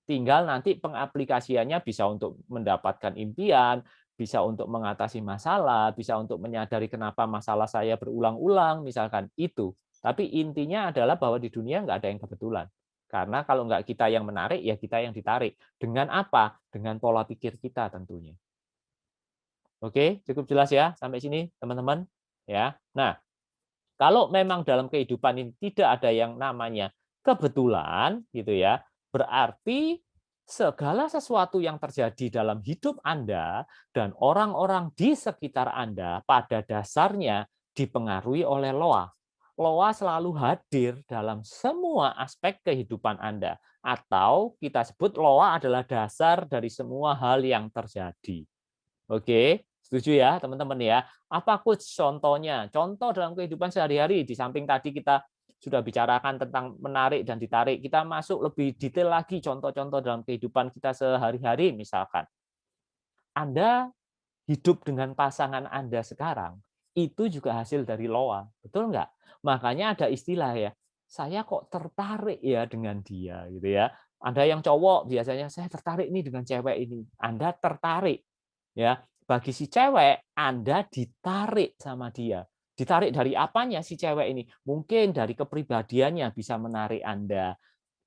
Tinggal nanti pengaplikasiannya bisa untuk mendapatkan impian, bisa untuk mengatasi masalah, bisa untuk menyadari kenapa masalah saya berulang-ulang, misalkan itu. Tapi intinya adalah bahwa di dunia nggak ada yang kebetulan. Karena kalau nggak kita yang menarik, ya kita yang ditarik. Dengan apa? Dengan pola pikir kita tentunya. Oke, cukup jelas ya sampai sini, teman-teman. Ya. Nah, kalau memang dalam kehidupan ini tidak ada yang namanya kebetulan, gitu ya, berarti segala sesuatu yang terjadi dalam hidup Anda dan orang-orang di sekitar Anda pada dasarnya dipengaruhi oleh LOA. LOA selalu hadir dalam semua aspek kehidupan Anda, atau kita sebut LOA adalah dasar dari semua hal yang terjadi. Oke, setuju ya teman-teman ya. Apa coach contohnya? Contoh dalam kehidupan sehari-hari, di samping tadi kita sudah bicarakan tentang menarik dan ditarik, kita masuk lebih detail lagi contoh-contoh dalam kehidupan kita sehari-hari. Misalkan Anda hidup dengan pasangan Anda sekarang, itu juga hasil dari LOA, betul nggak? Makanya ada istilah ya, saya kok tertarik ya dengan dia gitu ya. Ada yang cowok biasanya saya tertarik nih dengan cewek ini. Anda tertarik ya. Bagi si cewek, Anda ditarik sama dia. Ditarik dari apanya si cewek ini? Mungkin dari kepribadiannya bisa menarik Anda,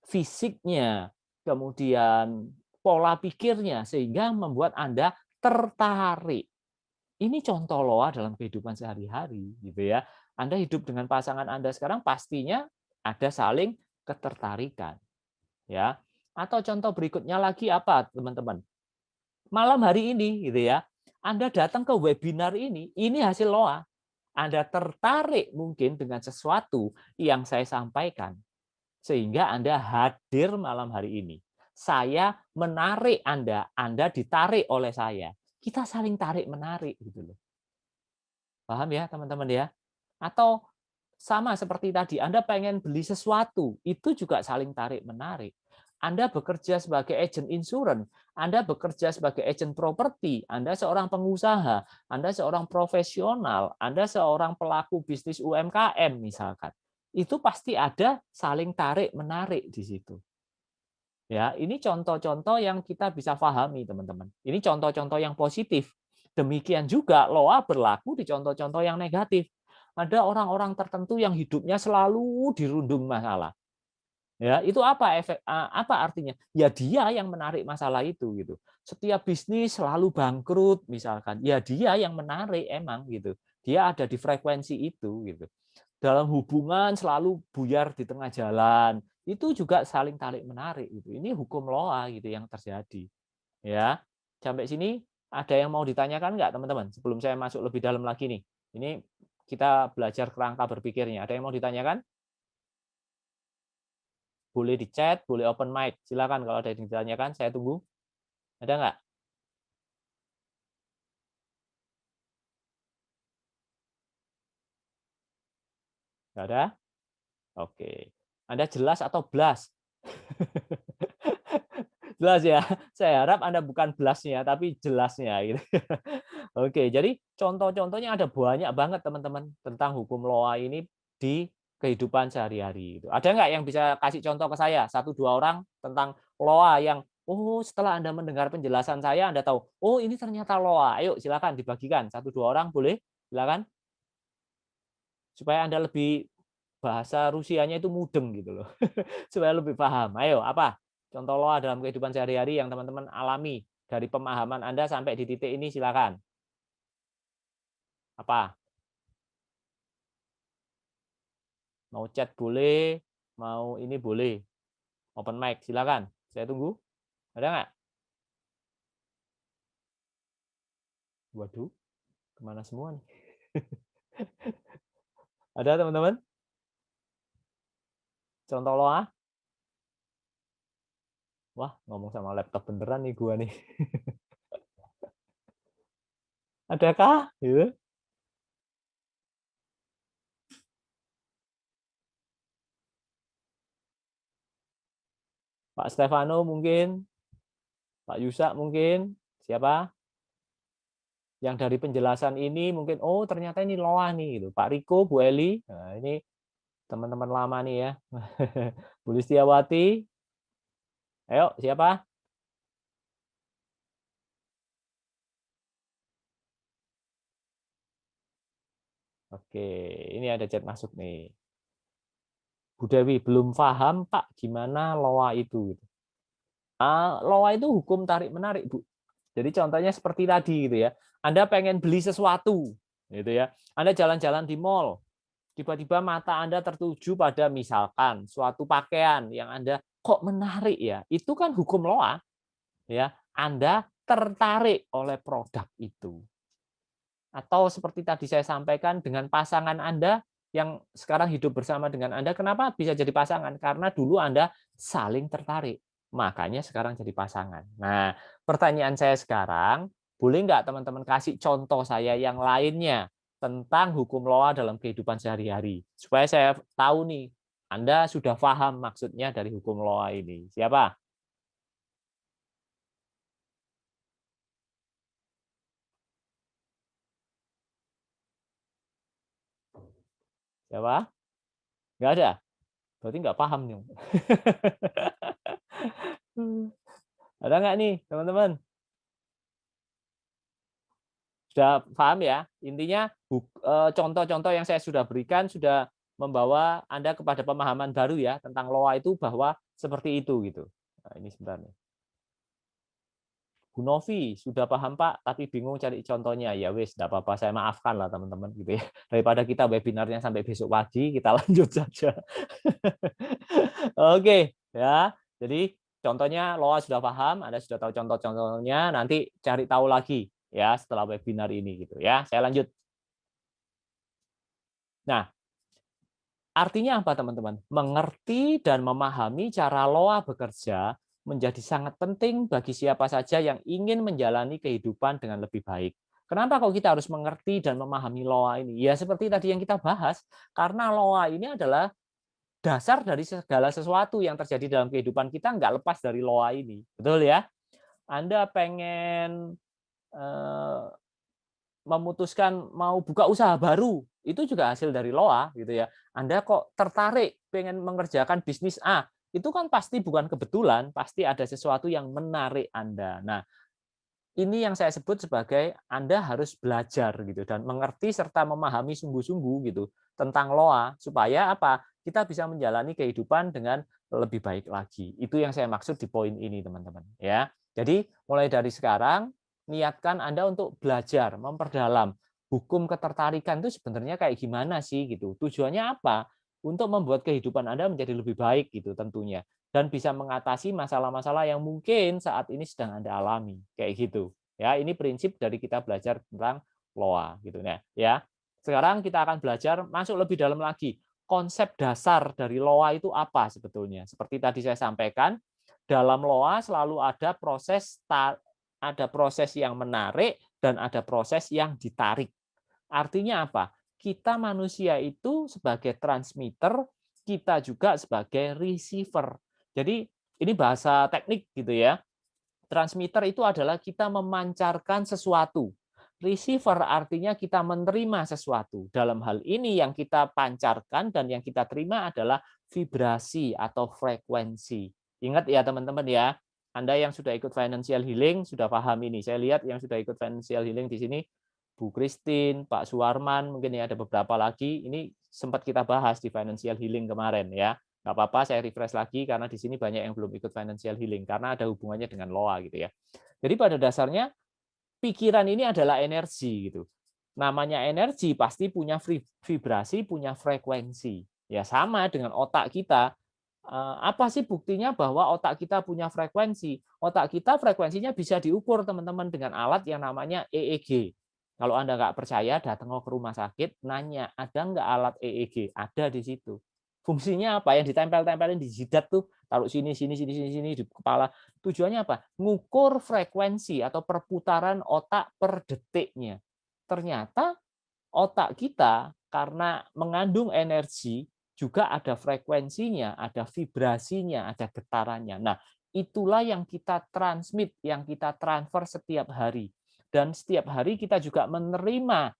fisiknya, kemudian pola pikirnya sehingga membuat Anda tertarik. Ini contoh LOA dalam kehidupan sehari-hari gitu ya. Anda hidup dengan pasangan Anda sekarang pastinya ada saling ketertarikan ya. Atau contoh berikutnya lagi apa, teman-teman? Malam hari ini gitu ya. Anda datang ke webinar ini hasil LOA. Anda tertarik mungkin dengan sesuatu yang saya sampaikan sehingga Anda hadir malam hari ini. Saya menarik Anda ditarik oleh saya. Kita saling tarik-menarik gitu loh. Paham ya, teman-teman ya? Atau sama seperti tadi, Anda pengen beli sesuatu, itu juga saling tarik-menarik. Anda bekerja sebagai agent insurance, Anda bekerja sebagai agent properti, Anda seorang pengusaha, Anda seorang profesional, Anda seorang pelaku bisnis UMKM misalkan. Itu pasti ada saling tarik-menarik di situ. Ya, ini contoh-contoh yang kita bisa pahami, teman-teman. Ini contoh-contoh yang positif. Demikian juga LOA berlaku di contoh-contoh yang negatif. Ada orang-orang tertentu yang hidupnya selalu dirundung masalah. Ya, itu apa artinya? Ya dia yang menarik masalah itu gitu. Setiap bisnis selalu bangkrut misalkan. Ya dia yang menarik emang gitu. Dia ada di frekuensi itu gitu. Dalam hubungan selalu buyar di tengah jalan. Itu juga saling tarik menarik gitu. Ini hukum LOA gitu yang terjadi. Ya. Sampai sini ada yang mau ditanyakan nggak teman-teman? Sebelum saya masuk lebih dalam lagi nih. Ini kita belajar kerangka berpikirnya. Ada yang mau ditanyakan? Boleh di chat, boleh open mic. Silakan kalau ada yang ditanyakan, saya tunggu. Ada nggak? Nggak ada? Oke. Anda jelas atau blas? Jelas ya. Saya harap Anda bukan blasnya, tapi jelasnya. Gitu. Oke, jadi contoh-contohnya ada banyak banget teman-teman tentang hukum loa ini di kehidupan sehari-hari. Ada nggak yang bisa kasih contoh ke saya? 1-2 orang tentang loa yang, oh setelah Anda mendengar penjelasan saya, Anda tahu, oh ini ternyata loa. Ayo silakan dibagikan. 1-2 orang boleh? Silakan. Supaya Anda lebih bahasa Rusianya itu mudeng gitu loh. Supaya lebih paham. Ayo, apa? Contoh loa dalam kehidupan sehari-hari yang teman-teman alami dari pemahaman Anda sampai di titik ini silakan. Apa? Mau chat boleh, mau ini boleh. Open mic, silakan. Saya tunggu. Ada nggak? Waduh, kemana semua nih? Ada teman-teman? Contoh loa? Wah, ngomong sama laptop beneran nih gua nih. Adakah? Gitu. Pak Stefano mungkin, Pak Yusak mungkin, siapa? Yang dari penjelasan ini mungkin, oh ternyata ini loa nih, gitu. Pak Riko, Bu Eli, nah, ini teman-teman lama nih ya. Bu Listiawati, ayo siapa? Oke, ini ada chat masuk nih. Bu Dewi, belum paham Pak, gimana loa itu? Loa itu hukum tarik-menarik, Bu. Jadi contohnya seperti tadi gitu ya. Anda pengen beli sesuatu, gitu ya. Anda jalan-jalan di mall, tiba-tiba mata Anda tertuju pada misalkan suatu pakaian yang Anda kok menarik ya. Itu kan hukum loa, ya. Anda tertarik oleh produk itu. Atau seperti tadi saya sampaikan dengan pasangan Anda yang sekarang hidup bersama dengan Anda, kenapa bisa jadi pasangan? Karena dulu Anda saling tertarik, makanya sekarang jadi pasangan. Nah, pertanyaan saya sekarang, boleh nggak teman-teman kasih contoh saya yang lainnya tentang hukum loa dalam kehidupan sehari-hari? Supaya saya tahu nih, Anda sudah paham maksudnya dari hukum loa ini. Siapa? Siapa? Nggak ada? Berarti nggak paham nih. Ada nggak nih, teman-teman? Sudah paham ya? Intinya contoh-contoh yang saya sudah berikan sudah membawa Anda kepada pemahaman baru ya tentang loa itu bahwa seperti itu gitu. Nah, ini sebentar nih. Bu Novi, sudah paham Pak, tapi bingung cari contohnya. Ya wis, enggak apa-apa, saya maafkan lah teman-teman gitu ya. Daripada kita webinarnya sampai besok pagi, kita lanjut saja. Oke, ya. Jadi contohnya loa sudah paham, Anda sudah tahu contoh-contohnya, nanti cari tahu lagi ya setelah webinar ini gitu ya. Saya lanjut. Nah, artinya apa teman-teman? Mengerti dan memahami cara loa bekerja menjadi sangat penting bagi siapa saja yang ingin menjalani kehidupan dengan lebih baik. Kenapa kok kita harus mengerti dan memahami loa ini? Ya seperti tadi yang kita bahas, karena loa ini adalah dasar dari segala sesuatu yang terjadi dalam kehidupan kita nggak lepas dari loa ini. Betul ya? Anda pengen memutuskan mau buka usaha baru, itu juga hasil dari loa gitu ya. Anda kok tertarik pengen mengerjakan bisnis A, itu kan pasti bukan kebetulan, pasti ada sesuatu yang menarik Anda. Nah, ini yang saya sebut sebagai Anda harus belajar gitu dan mengerti serta memahami sungguh-sungguh gitu tentang loa supaya apa? Kita bisa menjalani kehidupan dengan lebih baik lagi. Itu yang saya maksud di poin ini, teman-teman, ya. Jadi, mulai dari sekarang niatkan Anda untuk belajar, memperdalam hukum ketertarikan itu sebenarnya kayak gimana sih gitu. Tujuannya apa? Untuk membuat kehidupan Anda menjadi lebih baik gitu tentunya dan bisa mengatasi masalah-masalah yang mungkin saat ini sedang Anda alami, kayak gitu. Ya, ini prinsip dari kita belajar tentang loa gitu ya. Sekarang kita akan belajar masuk lebih dalam lagi. Konsep dasar dari loa itu apa sebetulnya? Seperti tadi saya sampaikan, dalam loa selalu ada proses yang menarik dan ada proses yang ditarik. Artinya apa? kita manusia itu sebagai transmitter, kita juga sebagai receiver. Jadi ini bahasa teknik gitu ya. Transmitter itu adalah kita memancarkan sesuatu. Receiver artinya kita menerima sesuatu. Dalam hal ini yang kita pancarkan dan yang kita terima adalah vibrasi atau frekuensi. Ingat ya teman-teman ya, Anda yang sudah ikut financial healing sudah paham ini. Saya lihat yang sudah ikut financial healing di sini, Bu Christine, Pak Suwarman, mungkin ya ada beberapa lagi. Ini sempat kita bahas di financial healing kemarin ya. Nggak apa-apa, saya refresh lagi karena di sini banyak yang belum ikut financial healing karena ada hubungannya dengan loa gitu ya. Jadi pada dasarnya pikiran ini adalah energi gitu. Namanya energi pasti punya vibrasi, punya frekuensi. Ya sama dengan otak kita. Apa sih buktinya bahwa otak kita punya frekuensi? Otak kita frekuensinya bisa diukur teman-teman dengan alat yang namanya EEG. Kalau Anda nggak percaya, datang ke rumah sakit, nanya, ada nggak alat EEG? Ada di situ. Fungsinya apa? Yang ditempel-tempelin di jidat tuh, taruh sini, sini, sini, sini, sini di kepala. Tujuannya apa? Ngukur frekuensi atau perputaran otak per detiknya. Ternyata otak kita karena mengandung energi juga ada frekuensinya, ada vibrasinya, ada getarannya. Nah, itulah yang kita transmit, yang kita transfer setiap hari. Dan setiap hari kita juga menerima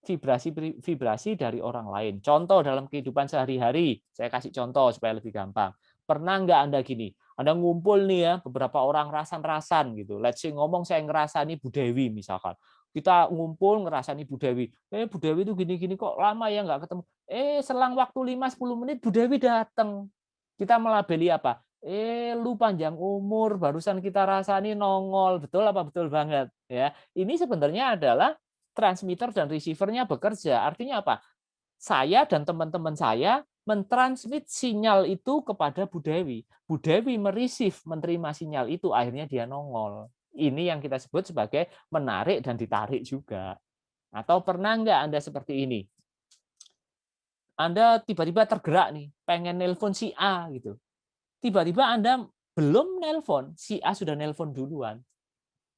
vibrasi-vibrasi dari orang lain. Contoh dalam kehidupan sehari-hari, saya kasih contoh supaya lebih gampang. Pernah nggak Anda gini, Anda ngumpul nih ya, beberapa orang rasan-rasan gitu. Let's say ngomong saya ngerasani Bu Dewi misalkan. Kita ngumpul ngerasani Bu Dewi. Bu Dewi itu gini-gini kok lama ya nggak ketemu. Selang waktu 5-10 menit Bu Dewi datang. Kita melabeli apa? Lu panjang umur, barusan kita rasani nongol. Betul apa betul banget? Ya, ini sebenarnya adalah transmitter dan receiver-nya bekerja. Artinya apa? Saya dan teman-teman saya mentransmit sinyal itu kepada Bu Dewi. Bu Dewi menerima sinyal itu, akhirnya dia nongol. Ini yang kita sebut sebagai menarik dan ditarik juga. Atau pernah nggak Anda seperti ini? Anda tiba-tiba tergerak nih, pengen nelpon si A gitu. Tiba-tiba Anda belum nelpon, si A sudah nelpon duluan.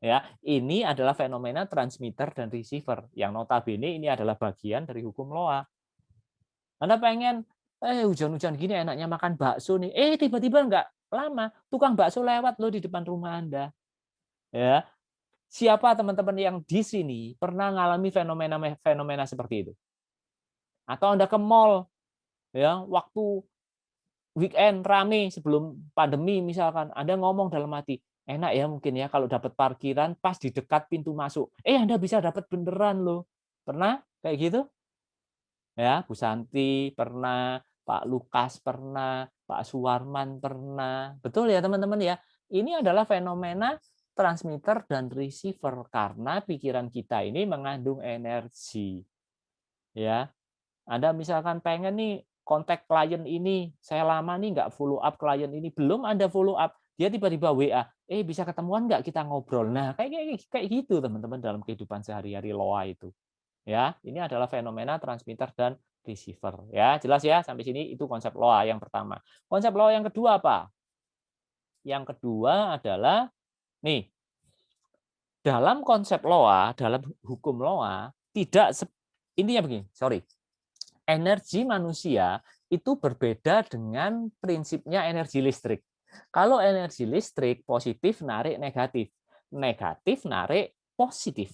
Ya, ini adalah fenomena transmitter dan receiver yang notabene ini adalah bagian dari hukum loa. Anda pengen hujan-hujan gini enaknya makan bakso nih. Tiba-tiba nggak lama tukang bakso lewat loh di depan rumah Anda. Ya. Siapa teman-teman yang di sini pernah mengalami fenomena seperti itu? Atau Anda ke mall ya, waktu weekend rame sebelum pandemi misalkan, Anda ngomong dalam hati, enak ya mungkin ya kalau dapat parkiran pas di dekat pintu masuk. Anda bisa dapat beneran loh. Pernah kayak gitu? Ya, Bu Santi pernah, Pak Lukas pernah, Pak Suwarman pernah. Betul ya teman-teman ya? Ini adalah fenomena transmitter dan receiver karena pikiran kita ini mengandung energi. Ya, Anda misalkan pengen nih kontak klien ini, saya lama nih nggak follow up klien ini, belum Anda follow up, dia tiba-tiba WA, bisa ketemuan nggak kita ngobrol. Nah, kayak gitu teman-teman dalam kehidupan sehari-hari loa itu. Ya, ini adalah fenomena transmitter dan receiver. Ya, jelas ya sampai sini itu konsep loa yang pertama. Konsep loa yang kedua apa? Yang kedua adalah nih, dalam konsep loa, dalam hukum loa tidak intinya begini, sorry. Energi manusia itu berbeda dengan prinsipnya energi listrik. Kalau energi listrik positif narik negatif, negatif narik positif.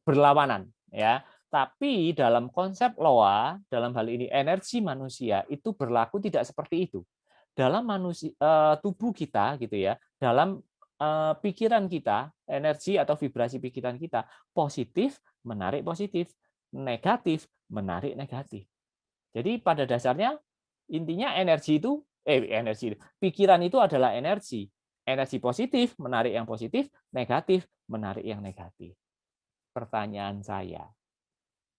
Berlawanan ya. Tapi dalam konsep loa, dalam hal ini energi manusia itu berlaku tidak seperti itu. Dalam manusia tubuh kita gitu ya, dalam pikiran kita, energi atau vibrasi pikiran kita positif menarik positif, negatif menarik negatif. Jadi pada dasarnya intinya pikiran itu adalah energi. Energi positif menarik yang positif, negatif menarik yang negatif. Pertanyaan saya,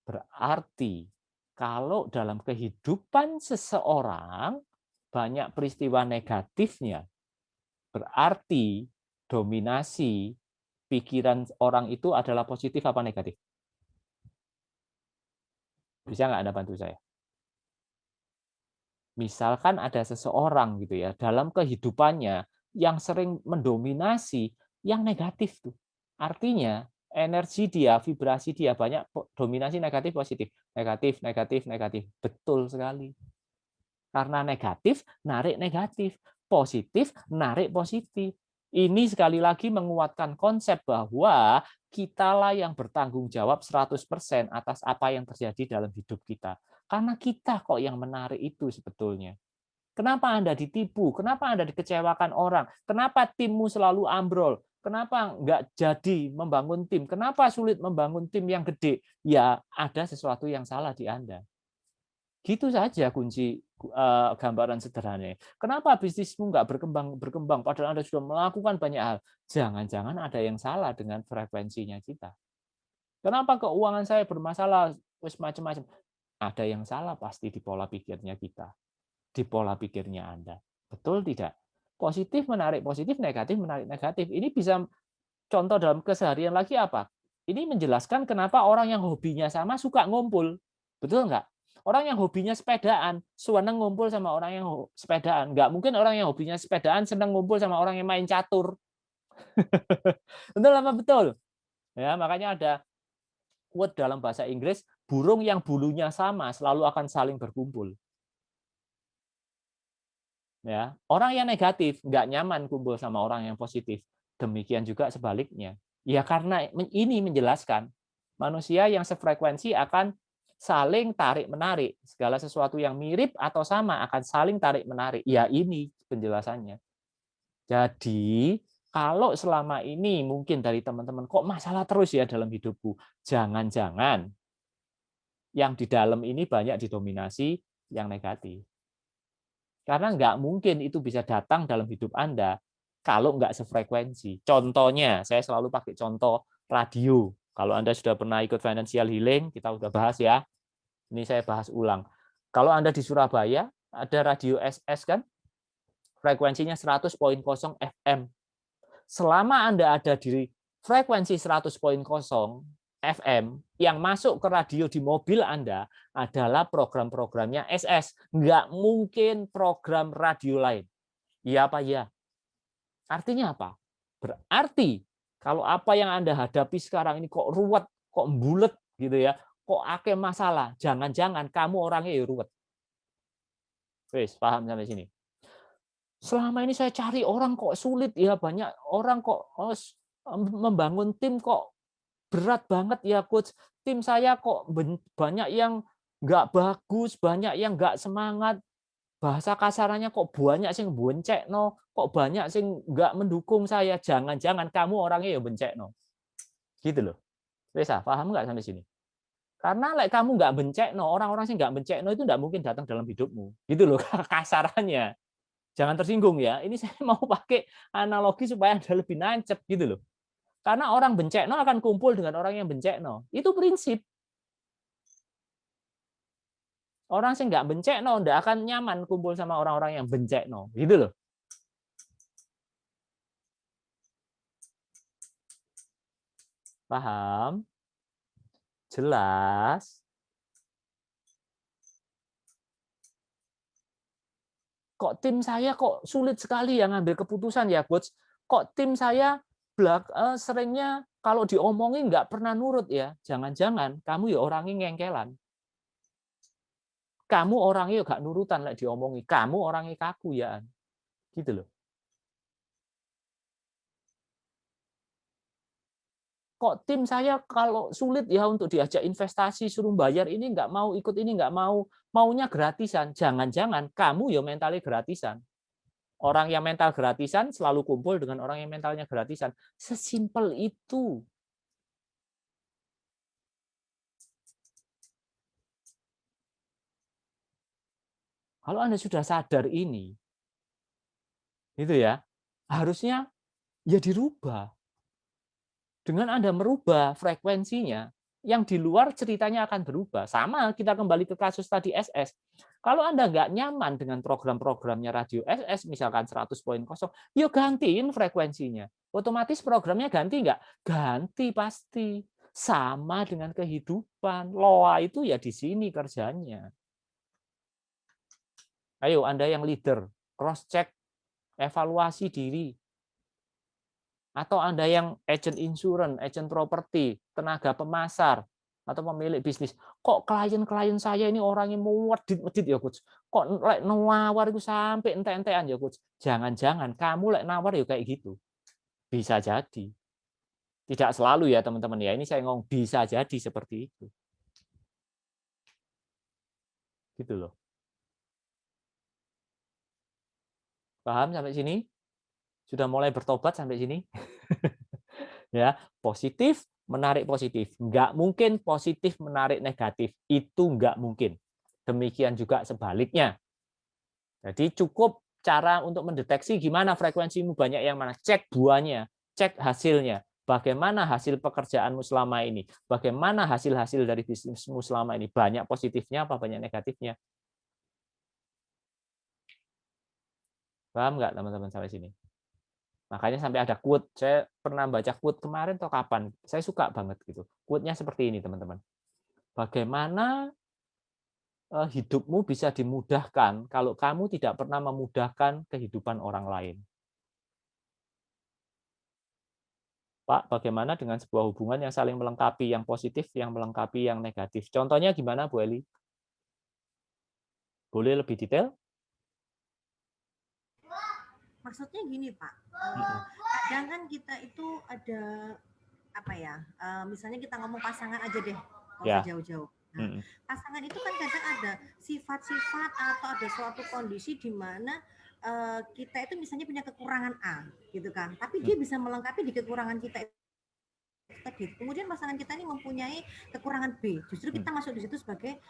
berarti kalau dalam kehidupan seseorang banyak peristiwa negatifnya, berarti dominasi pikiran orang itu adalah positif apa negatif? Bisa nggak Anda bantu saya? Misalkan ada seseorang gitu ya, dalam kehidupannya yang sering mendominasi yang negatif tuh. Artinya energi dia, vibrasi dia banyak dominasi negatif positif, negatif, negatif, negatif. Betul sekali. Karena negatif narik negatif, positif narik positif. Ini sekali lagi menguatkan konsep bahwa kitalah yang bertanggung jawab 100% atas apa yang terjadi dalam hidup kita. Karena kita kok yang menarik itu sebetulnya. Kenapa Anda ditipu? Kenapa Anda dikecewakan orang? Kenapa timmu selalu ambrol? Kenapa nggak jadi membangun tim? Kenapa sulit membangun tim yang gede? Ya, ada sesuatu yang salah di Anda. Gitu saja kunci gambaran sederhananya. Kenapa bisnismu nggak berkembang padahal Anda sudah melakukan banyak hal? Jangan-jangan ada yang salah dengan frekuensinya kita. Kenapa keuangan saya bermasalah? Wis macam-macam. Ada yang salah pasti di pola pikirnya kita, di pola pikirnya Anda. Betul tidak? Positif menarik positif, negatif menarik negatif. Ini bisa contoh dalam keseharian lagi apa? Ini menjelaskan kenapa orang yang hobinya sama suka ngumpul. Betul nggak? Orang yang hobinya sepedaan, seneng ngumpul sama orang yang sepedaan. Nggak mungkin orang yang hobinya sepedaan seneng ngumpul sama orang yang main catur. Betul apa betul? Ya, makanya ada quote dalam bahasa Inggris, burung yang bulunya sama selalu akan saling berkumpul. Ya, orang yang negatif nggak nyaman kumpul sama orang yang positif. Demikian juga sebaliknya. Ya karena ini menjelaskan manusia yang sefrekuensi akan saling tarik-menarik. Segala sesuatu yang mirip atau sama akan saling tarik-menarik. Ya ini penjelasannya. Jadi, kalau selama ini mungkin dari teman-teman, kok masalah terus ya dalam hidupku? Jangan-jangan yang di dalam ini banyak didominasi yang negatif. Karena nggak mungkin itu bisa datang dalam hidup Anda kalau nggak sefrekuensi. Contohnya, saya selalu pakai contoh radio. Kalau Anda sudah pernah ikut financial healing, kita udah bahas ya. Ini saya bahas ulang. Kalau Anda di Surabaya, ada radio SS kan, frekuensinya 100.0 FM. Selama Anda ada di frekuensi 100.0 FM, yang masuk ke radio di mobil Anda adalah program-programnya SS. Nggak mungkin program radio lain. Iya apa ya? Artinya apa? Berarti kalau apa yang Anda hadapi sekarang ini kok ruwet, kok bulet gitu ya, kok akeh masalah, jangan-jangan kamu orangnya ya ruwet. Wes, paham sampai sini? Selama ini saya cari orang kok sulit ya, banyak orang kok membangun tim kok berat banget ya coach. Tim saya kok banyak yang nggak bagus, banyak yang nggak semangat. Bahasa kasarannya kok banyak sing boncekno, kok banyak sing nggak mendukung saya. Jangan-jangan kamu orangnya ya bencekno. Gitu loh. Wes, paham nggak sampai sini? Karena kamu nggak bencekno, orang-orang sing nggak bencekno itu nggak mungkin datang dalam hidupmu. Gitu loh kasarannya. Jangan tersinggung ya. Ini saya mau pakai analogi supaya Anda lebih nancep gitu loh. Karena orang bencekno akan kumpul dengan orang yang bencekno. Itu prinsip. Orang yang nggak bencekno nggak akan nyaman kumpul sama orang-orang yang bencekno. Gitu loh. Paham? Jelas? Kok tim saya kok sulit sekali yang ngambil keputusan ya, coach? Kok tim saya seringnya kalau diomongin nggak pernah nurut ya? Jangan-jangan kamu ya orangnya ngengkelan. Kamu orangnya gak nurutan lah diomongi. Kamu orangnya kaku ya. Gitu loh. Kok tim saya kalau sulit ya untuk diajak investasi, suruh bayar ini nggak mau, ikut ini nggak mau, maunya gratisan. Jangan-jangan kamu ya mentalnya gratisan. Orang yang mental gratisan selalu kumpul dengan orang yang mentalnya gratisan. Sesimpel itu. Kalau Anda sudah sadar ini, itu ya, harusnya ya dirubah. Dengan Anda merubah frekuensinya, yang di luar ceritanya akan berubah. Sama, kita kembali ke kasus tadi SS. Kalau Anda nggak nyaman dengan program-programnya radio SS, misalkan 100.0, yuk gantiin frekuensinya. Otomatis programnya ganti nggak? Ganti pasti. Sama dengan kehidupan. Loa itu ya di sini kerjanya. Ayo Anda yang leader, cross-check, evaluasi diri. Atau Anda yang agent insurance, agent properti, tenaga pemasar, atau pemilik bisnis. Kok klien-klien saya ini orangnya mau wedit-wedit ya, Coach. Kok lek nawar itu sampai ente-entean ya, Coach. Jangan-jangan kamu lek nawar ya kayak gitu. Bisa jadi. Tidak selalu ya, teman-teman ya. Ini saya ngomong bisa jadi seperti itu. Gitu loh. Paham sampai sini? Sudah mulai bertobat sampai sini? Ya, positif menarik positif. Nggak mungkin positif menarik negatif. Itu nggak mungkin. Demikian juga sebaliknya. Jadi cukup cara untuk mendeteksi gimana frekuensimu banyak yang mana. Cek buahnya, cek hasilnya. Bagaimana hasil pekerjaanmu selama ini? Bagaimana hasil-hasil dari bisnismu selama ini? Banyak positifnya apa banyak negatifnya? Paham nggak teman-teman sampai sini? Makanya sampai ada quote. Saya pernah baca quote kemarin atau kapan. Saya suka banget gitu. Quote-nya seperti ini, teman-teman. Bagaimana hidupmu bisa dimudahkan kalau kamu tidak pernah memudahkan kehidupan orang lain? Pak, bagaimana dengan sebuah hubungan yang saling melengkapi, yang positif, yang melengkapi yang negatif? Contohnya gimana, Bu Eli? Boleh lebih detail? Maksudnya gini, Pak. Kadang kan kita itu ada apa ya? Misalnya kita ngomong pasangan aja deh, nggak usah jauh-jauh. Nah, pasangan itu kan kadang ada sifat-sifat atau ada suatu kondisi di mana kita itu misalnya punya kekurangan A, gitu kan? Tapi dia bisa melengkapi di kekurangan kita tadi. Kemudian pasangan kita ini mempunyai kekurangan B. Justru kita masuk di situ sebagai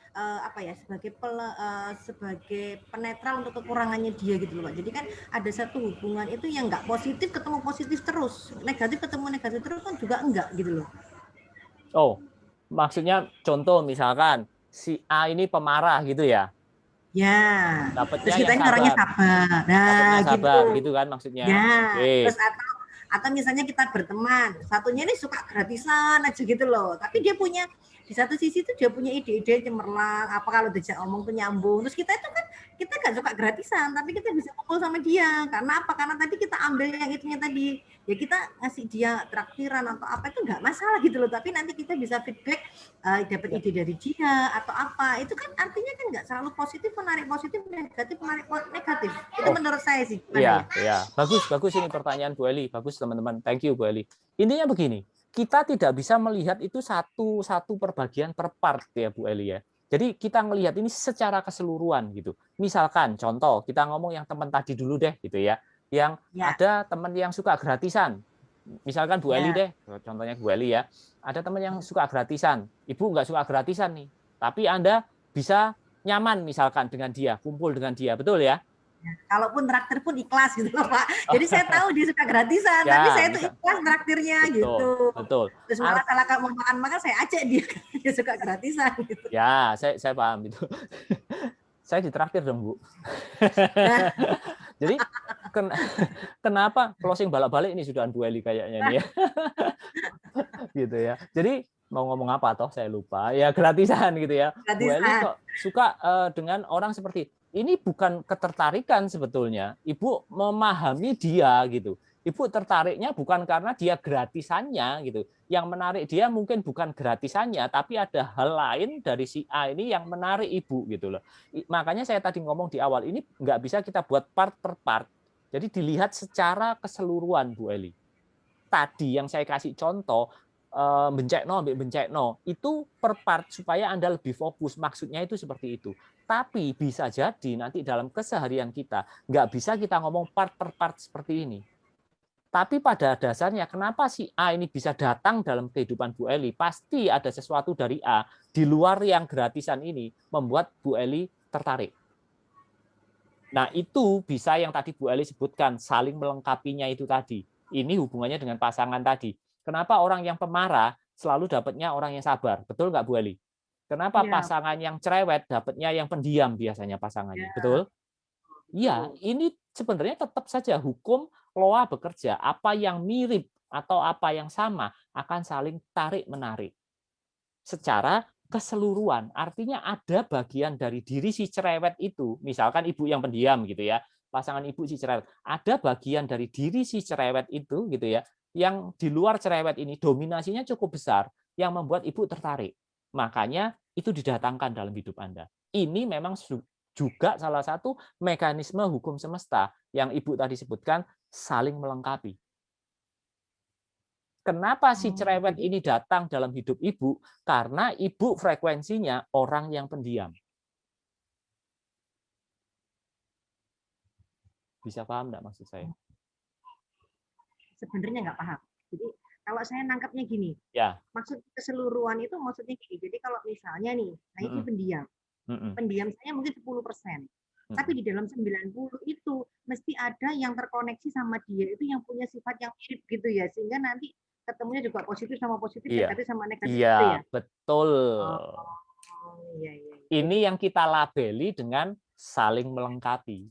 sebagai penetral untuk kekurangannya dia gitu loh, Pak. Jadi kan ada satu hubungan itu yang nggak positif ketemu positif terus, negatif ketemu negatif terus kan juga enggak gitu loh. Oh, maksudnya contoh misalkan si A ini pemarah gitu ya? Ya. Dapatnya terus kita yang ini orangnya sabar. Nah, sabar gitu kan maksudnya. Ya. Okay. Terus atau misalnya kita berteman, satunya ini suka gratisan aja gitu loh, tapi dia punya di satu sisi itu dia punya ide-ide cemerlang, apa kalau diajak ngomong tuh nyambung. Terus kita itu kan kita nggak suka gratisan, tapi kita bisa kumpul sama dia. Karena apa? Karena tadi kita ambil yang itunya tadi. Ya kita ngasih dia traktiran atau apa itu nggak masalah gitu loh. Tapi nanti kita bisa feedback, dapat ide dari dia atau apa. Itu kan artinya kan nggak selalu positif menarik positif, negatif menarik negatif. Itu menurut saya sih. Iya, ya. Bagus ini pertanyaan Bu Eli. Bagus teman-teman. Thank you Bu Eli. Intinya begini. Kita tidak bisa melihat itu satu perbagian per part ya Bu Eli ya. Jadi kita melihat ini secara keseluruhan gitu. Misalkan contoh kita ngomong yang teman tadi dulu deh gitu ya. Yang ada teman yang suka gratisan. Misalkan Bu Eli deh, contohnya Bu Eli ya. Ada teman yang suka gratisan. Ibu nggak suka gratisan nih. Tapi Anda bisa nyaman misalkan dengan dia, kumpul dengan dia. Betul ya? Kalaupun traktir pun ikhlas gitu loh Pak. Jadi saya tahu dia suka gratisan, tapi saya itu ikhlas traktirnya gitu. Betul. Terus malah kalau mau makan saya ajak dia suka gratisan gitu. Ya, saya paham itu. Saya ditraktir dong Bu. Jadi kenapa closing balak-balik ini sudah Bu Eli kayaknya nih ya. Gitu ya. Jadi mau ngomong apa toh saya lupa. Ya gratisan gitu ya. Bu Eli kok suka dengan orang seperti ini bukan ketertarikan sebetulnya. Ibu memahami dia gitu. Ibu tertariknya bukan karena dia gratisannya gitu. Yang menarik dia mungkin bukan gratisannya, tapi ada hal lain dari si A ini yang menarik ibu gitu loh. Makanya saya tadi ngomong di awal ini nggak bisa kita buat part per part. Jadi dilihat secara keseluruhan Bu Eli. Tadi yang saya kasih contoh bencekno itu per part supaya Anda lebih fokus. Maksudnya itu seperti itu. Tapi bisa jadi nanti dalam keseharian kita nggak bisa kita ngomong part per part seperti ini. Tapi pada dasarnya kenapa si A ini bisa datang dalam kehidupan Bu Eli? Pasti ada sesuatu dari A di luar yang gratisan ini membuat Bu Eli tertarik. Nah itu bisa yang tadi Bu Eli sebutkan, saling melengkapinya itu tadi. Ini hubungannya dengan pasangan tadi. Kenapa orang yang pemarah selalu dapatnya orang yang sabar? Betul nggak Bu Eli? Kenapa pasangan yang cerewet dapatnya yang pendiam biasanya pasangannya? Betul? Iya, ini sebenarnya tetap saja hukum loa bekerja. Apa yang mirip atau apa yang sama akan saling tarik-menarik. Secara keseluruhan. Artinya ada bagian dari diri si cerewet itu. Misalkan ibu yang pendiam gitu ya. Pasangan ibu si cerewet. Ada bagian dari diri si cerewet itu gitu ya yang di luar cerewet ini dominasinya cukup besar yang membuat ibu tertarik. Makanya itu didatangkan dalam hidup Anda. Ini memang juga salah satu mekanisme hukum semesta yang ibu tadi sebutkan saling melengkapi. Kenapa si cerewet ini datang dalam hidup ibu? Karena ibu frekuensinya orang yang pendiam. Bisa paham nggak maksud saya? Sebenarnya nggak paham. Jadi kalau saya nangkapnya gini, Ya. maksud keseluruhan itu maksudnya gini. Jadi kalau misalnya nih, saya ini pendiam. Pendiam saya mungkin 10%. Tapi di dalam 90 itu mesti ada yang terkoneksi sama dia itu yang punya sifat yang mirip gitu ya, sehingga nanti ketemunya juga positif sama positif, negatif sama negatif gitu ya. Betul. Iya. Ini yang kita labeli dengan saling melengkapi.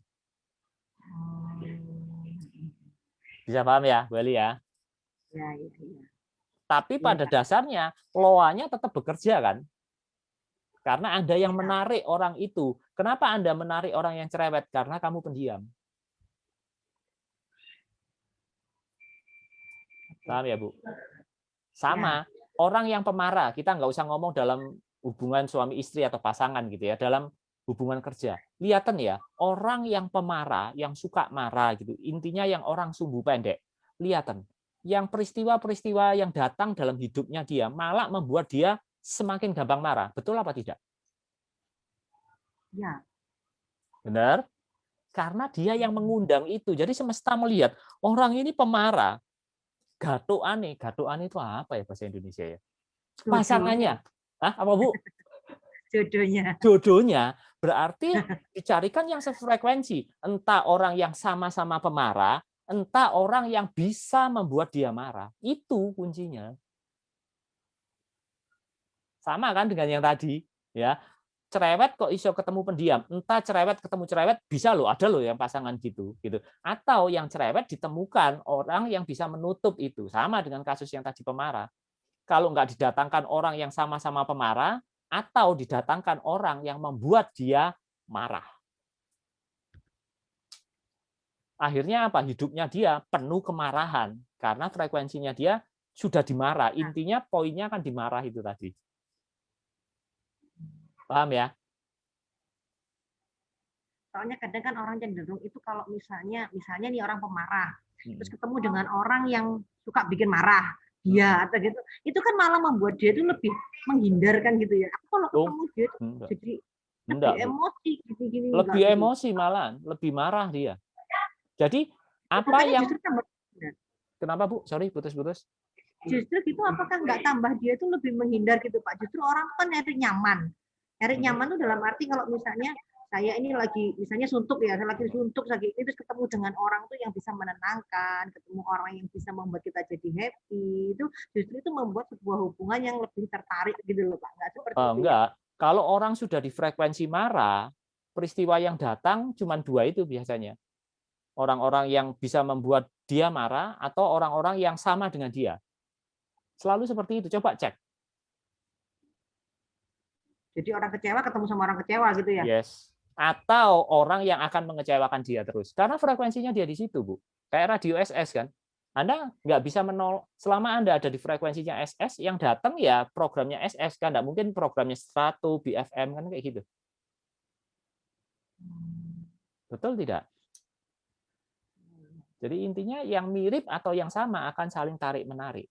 Bisa paham ya, Bu Eli ya? Iya. Tapi pada dasarnya loanya tetap bekerja kan? Karena Anda yang menarik orang itu. Kenapa Anda menarik orang yang cerewet? Karena kamu pendiam. Paham ya, Bu? Sama. Orang yang pemarah, kita nggak usah ngomong dalam hubungan suami istri atau pasangan gitu ya, dalam hubungan kerja. Lihatan ya, orang yang pemarah, yang suka marah gitu, intinya yang orang sumbu pendek. Lihatan, yang peristiwa-peristiwa yang datang dalam hidupnya dia malah membuat dia semakin gampang marah. Betul apa tidak? Ya. Benar? Karena dia yang mengundang itu. Jadi semesta melihat orang ini pemarah. Gatoane itu apa ya bahasa Indonesia ya? Pasangannya. Hah, apa Bu? Jodohnya. Berarti dicarikan yang sefrekuensi. Entah orang yang sama-sama pemarah, entah orang yang bisa membuat dia marah. Itu kuncinya. Sama kan dengan yang tadi, ya. Cerewet kok iso ketemu pendiam, entah cerewet ketemu cerewet bisa loh, ada loh yang pasangan gitu. Atau yang cerewet ditemukan orang yang bisa menutup itu. Sama dengan kasus yang tadi pemarah. Kalau nggak didatangkan orang yang sama-sama pemarah, atau didatangkan orang yang membuat dia marah. Akhirnya apa? Hidupnya dia penuh kemarahan karena frekuensinya dia sudah dimarah. Intinya poinnya kan dimarah itu tadi. Paham ya? Soalnya kadang kan orang cenderung itu kalau misalnya nih orang pemarah, terus ketemu dengan orang yang suka bikin marah, dia atau gitu, itu kan malah membuat dia itu lebih menghindarkan gitu ya. Aku kalau ketemu dia itu jadi lebih emosi gini-gini. Lebih emosi malah, lebih marah dia. Jadi apa yang kenapa Bu? Sorry, putus-putus. Justru gitu, apakah nggak tambah dia itu lebih menghindar gitu Pak? Justru orang kan nyari nyaman. Nyari nyaman itu dalam arti kalau misalnya saya ini lagi misalnya suntuk ya, saya lagi suntuk lagi ini terus ketemu dengan orang tuh yang bisa menenangkan, ketemu orang yang bisa membuat kita jadi happy, itu justru itu membuat sebuah hubungan yang lebih tertarik gitu loh Pak. Nggak seperti itu. Enggak. Kalau orang sudah di frekuensi marah, peristiwa yang datang cuma dua itu biasanya. Orang-orang yang bisa membuat dia marah atau orang-orang yang sama dengan dia. Selalu seperti itu. Coba cek. Jadi orang kecewa ketemu sama orang kecewa gitu ya? Yes. Atau orang yang akan mengecewakan dia terus. Karena frekuensinya dia di situ, Bu. Kayak radio SS kan. Anda nggak bisa menolak. Selama Anda ada di frekuensinya SS, yang datang ya programnya SS kan. Nggak mungkin programnya Strato, BFM kan kayak gitu. Betul tidak? Jadi intinya yang mirip atau yang sama akan saling tarik-menarik.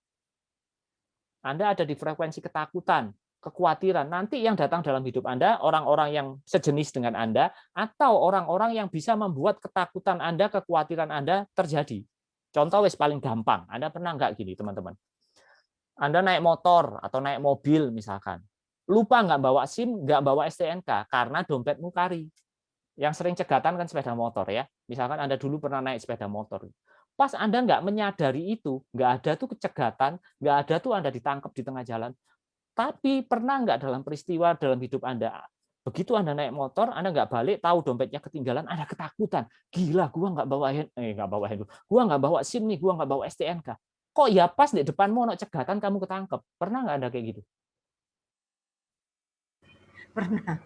Anda ada di frekuensi ketakutan, kekhawatiran. Nanti yang datang dalam hidup Anda, orang-orang yang sejenis dengan Anda, atau orang-orang yang bisa membuat ketakutan Anda, kekhawatiran Anda terjadi. Contoh wis paling gampang. Anda pernah nggak gini, teman-teman? Anda naik motor atau naik mobil misalkan. Lupa nggak bawa SIM, nggak bawa STNK, karena dompetmu kari. Yang sering cegatan kan sepeda motor ya. Misalkan Anda dulu pernah naik sepeda motor. Pas Anda nggak menyadari itu, nggak ada tuh kecegatan, nggak ada tuh Anda ditangkap di tengah jalan. Tapi pernah nggak dalam peristiwa dalam hidup Anda, begitu Anda naik motor, Anda nggak balik, tahu dompetnya ketinggalan, Anda ketakutan. Gila, gua nggak bawa gua nggak bawa SIM nih, gua nggak bawa STNK. Kok ya pas di depanmu ono cegatan kamu ketangkep. Pernah nggak Anda kayak gitu? Pernah.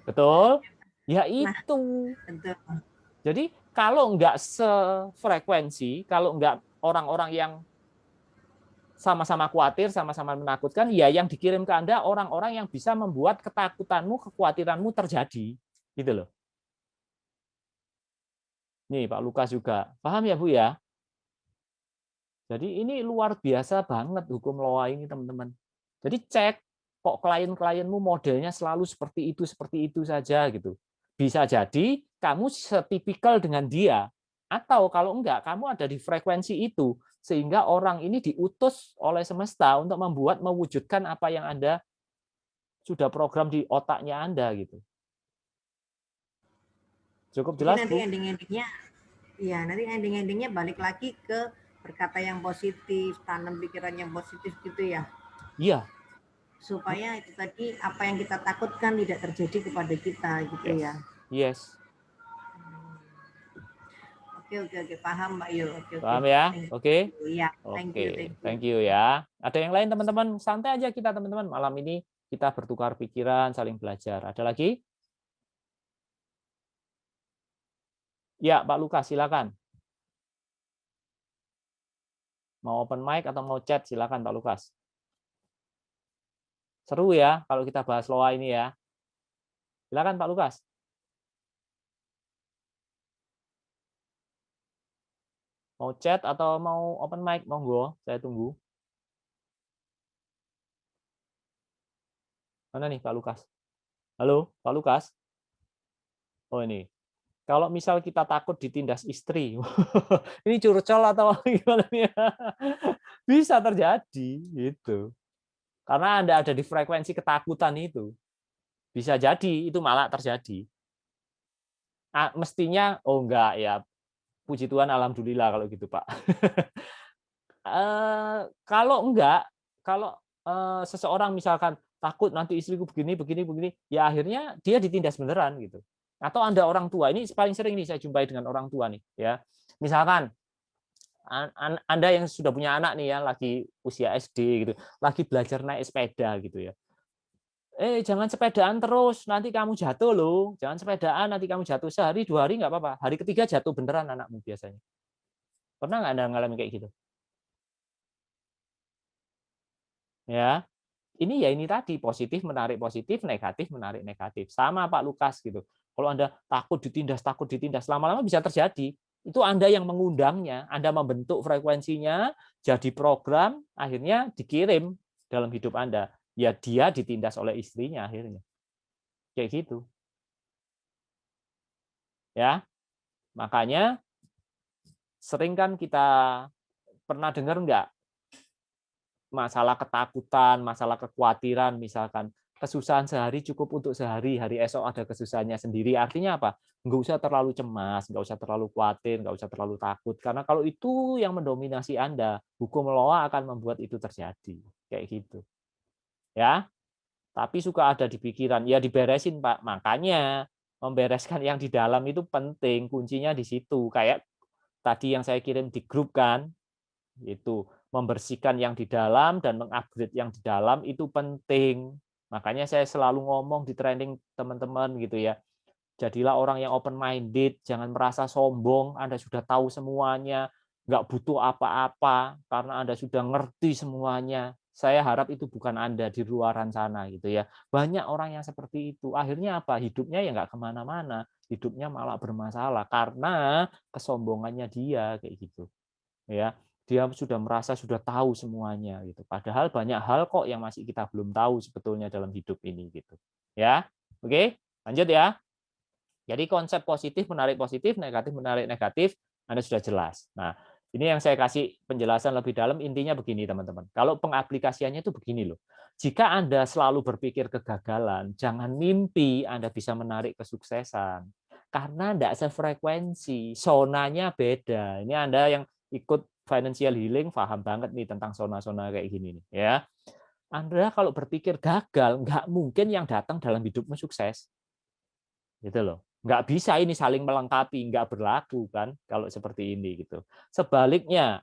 Betul. Ya itu. Betul. Jadi kalau nggak sefrekuensi, kalau nggak orang-orang yang sama-sama khawatir, sama-sama menakutkan, ya yang dikirim ke Anda orang-orang yang bisa membuat ketakutanmu, kekhawatiranmu terjadi. Gitu loh. Nih Pak Lukas juga. Paham ya Bu ya? Jadi ini luar biasa banget hukum LOA ini teman-teman. Jadi cek kok klien-klienmu modelnya selalu seperti itu saja gitu. Bisa jadi kamu setipikal dengan dia, atau kalau enggak kamu ada di frekuensi itu sehingga orang ini diutus oleh semesta untuk mewujudkan apa yang Anda sudah program di otaknya Anda gitu. Cukup jelas, Jadi Bu? nanti ending-endingnya balik lagi ke berkata yang positif, tanam pikiran yang positif gitu ya. Iya. Supaya itu tadi apa yang kita takutkan tidak terjadi kepada kita gitu ya. Yes. Oke, paham Mbak Yu. Oke. Paham ya? Oke. Iya, Oke, thank you ya. Ada yang lain teman-teman? Santai aja kita teman-teman. Malam ini kita bertukar pikiran, saling belajar. Ada lagi? Ya, Pak Lukas, silakan. Mau open mic atau mau chat, silakan Pak Lukas. Seru ya kalau kita bahas LOA ini ya. Silakan Pak Lukas. Mau chat atau mau open mic, monggo, saya tunggu. Mana nih Pak Lukas? Halo, Pak Lukas? Oh ini. Kalau misal kita takut ditindas istri, ini curcol atau gimana nih? Bisa terjadi gitu. Karena Anda ada di frekuensi ketakutan itu. Bisa jadi itu malah terjadi. Mestinya oh enggak ya. Puji Tuhan alhamdulillah kalau gitu, Pak. Kalau enggak, kalau seseorang misalkan takut nanti istriku begini, ya akhirnya dia ditindas beneran gitu. Atau Anda orang tua, ini paling sering nih saya jumpai dengan orang tua nih, ya. Misalkan Anda yang sudah punya anak nih ya, lagi usia SD gitu, lagi belajar naik sepeda gitu ya. Jangan sepedaan terus, nanti kamu jatuh loh. Jangan sepedaan, nanti kamu jatuh. Sehari, 2 hari nggak apa-apa. Hari ketiga jatuh beneran anakmu biasanya. Pernah nggak Anda ngalamin kayak gitu? Ya, ini tadi positif menarik positif, negatif menarik negatif. Sama Pak Lukas gitu. Kalau Anda takut ditindas, lama-lama bisa terjadi. Itu Anda yang mengundangnya, Anda membentuk frekuensinya, jadi program, akhirnya dikirim dalam hidup Anda. Ya dia ditindas oleh istrinya akhirnya. Kayak gitu. Ya. Makanya sering kan kita pernah dengar nggak masalah ketakutan, masalah kekhawatiran, misalkan kesusahan sehari cukup untuk sehari, hari esok ada kesusahannya sendiri. Artinya apa? Nggak usah terlalu cemas, nggak usah terlalu khawatir, nggak usah terlalu takut. Karena kalau itu yang mendominasi Anda, hukum LOA akan membuat itu terjadi. Kayak gitu. Ya, tapi suka ada di pikiran, ya diberesin Pak. Makanya membereskan yang di dalam itu penting, kuncinya di situ. Kayak tadi yang saya kirim di grup kan, itu membersihkan yang di dalam dan mengupgrade yang di dalam itu penting. Makanya saya selalu ngomong di training teman-teman gitu ya. Jadilah orang yang open minded, jangan merasa sombong, Anda sudah tahu semuanya, nggak butuh apa-apa karena Anda sudah ngerti semuanya. Saya harap itu bukan Anda di luaran sana gitu ya. Banyak orang yang seperti itu. Akhirnya apa? Hidupnya ya nggak kemana-mana. Hidupnya malah bermasalah karena kesombongannya dia kayak gitu. Ya, dia sudah merasa sudah tahu semuanya gitu. Padahal banyak hal kok yang masih kita belum tahu sebetulnya dalam hidup ini gitu. Ya. Oke, lanjut ya. Jadi konsep positif menarik positif, negatif menarik negatif, Anda sudah jelas. Nah, ini yang saya kasih penjelasan lebih dalam, intinya begini teman-teman. Kalau pengaplikasiannya itu begini loh. Jika Anda selalu berpikir kegagalan, jangan mimpi Anda bisa menarik kesuksesan. Karena tidak sefrekuensi, zonanya beda. Ini Anda yang ikut financial healing paham banget nih tentang zona-zona kayak gini nih ya. Anda kalau berpikir gagal, nggak mungkin yang datang dalam hidupmu sukses. Gitu loh. Nggak bisa ini saling melengkapi, nggak berlaku kan kalau seperti ini gitu. Sebaliknya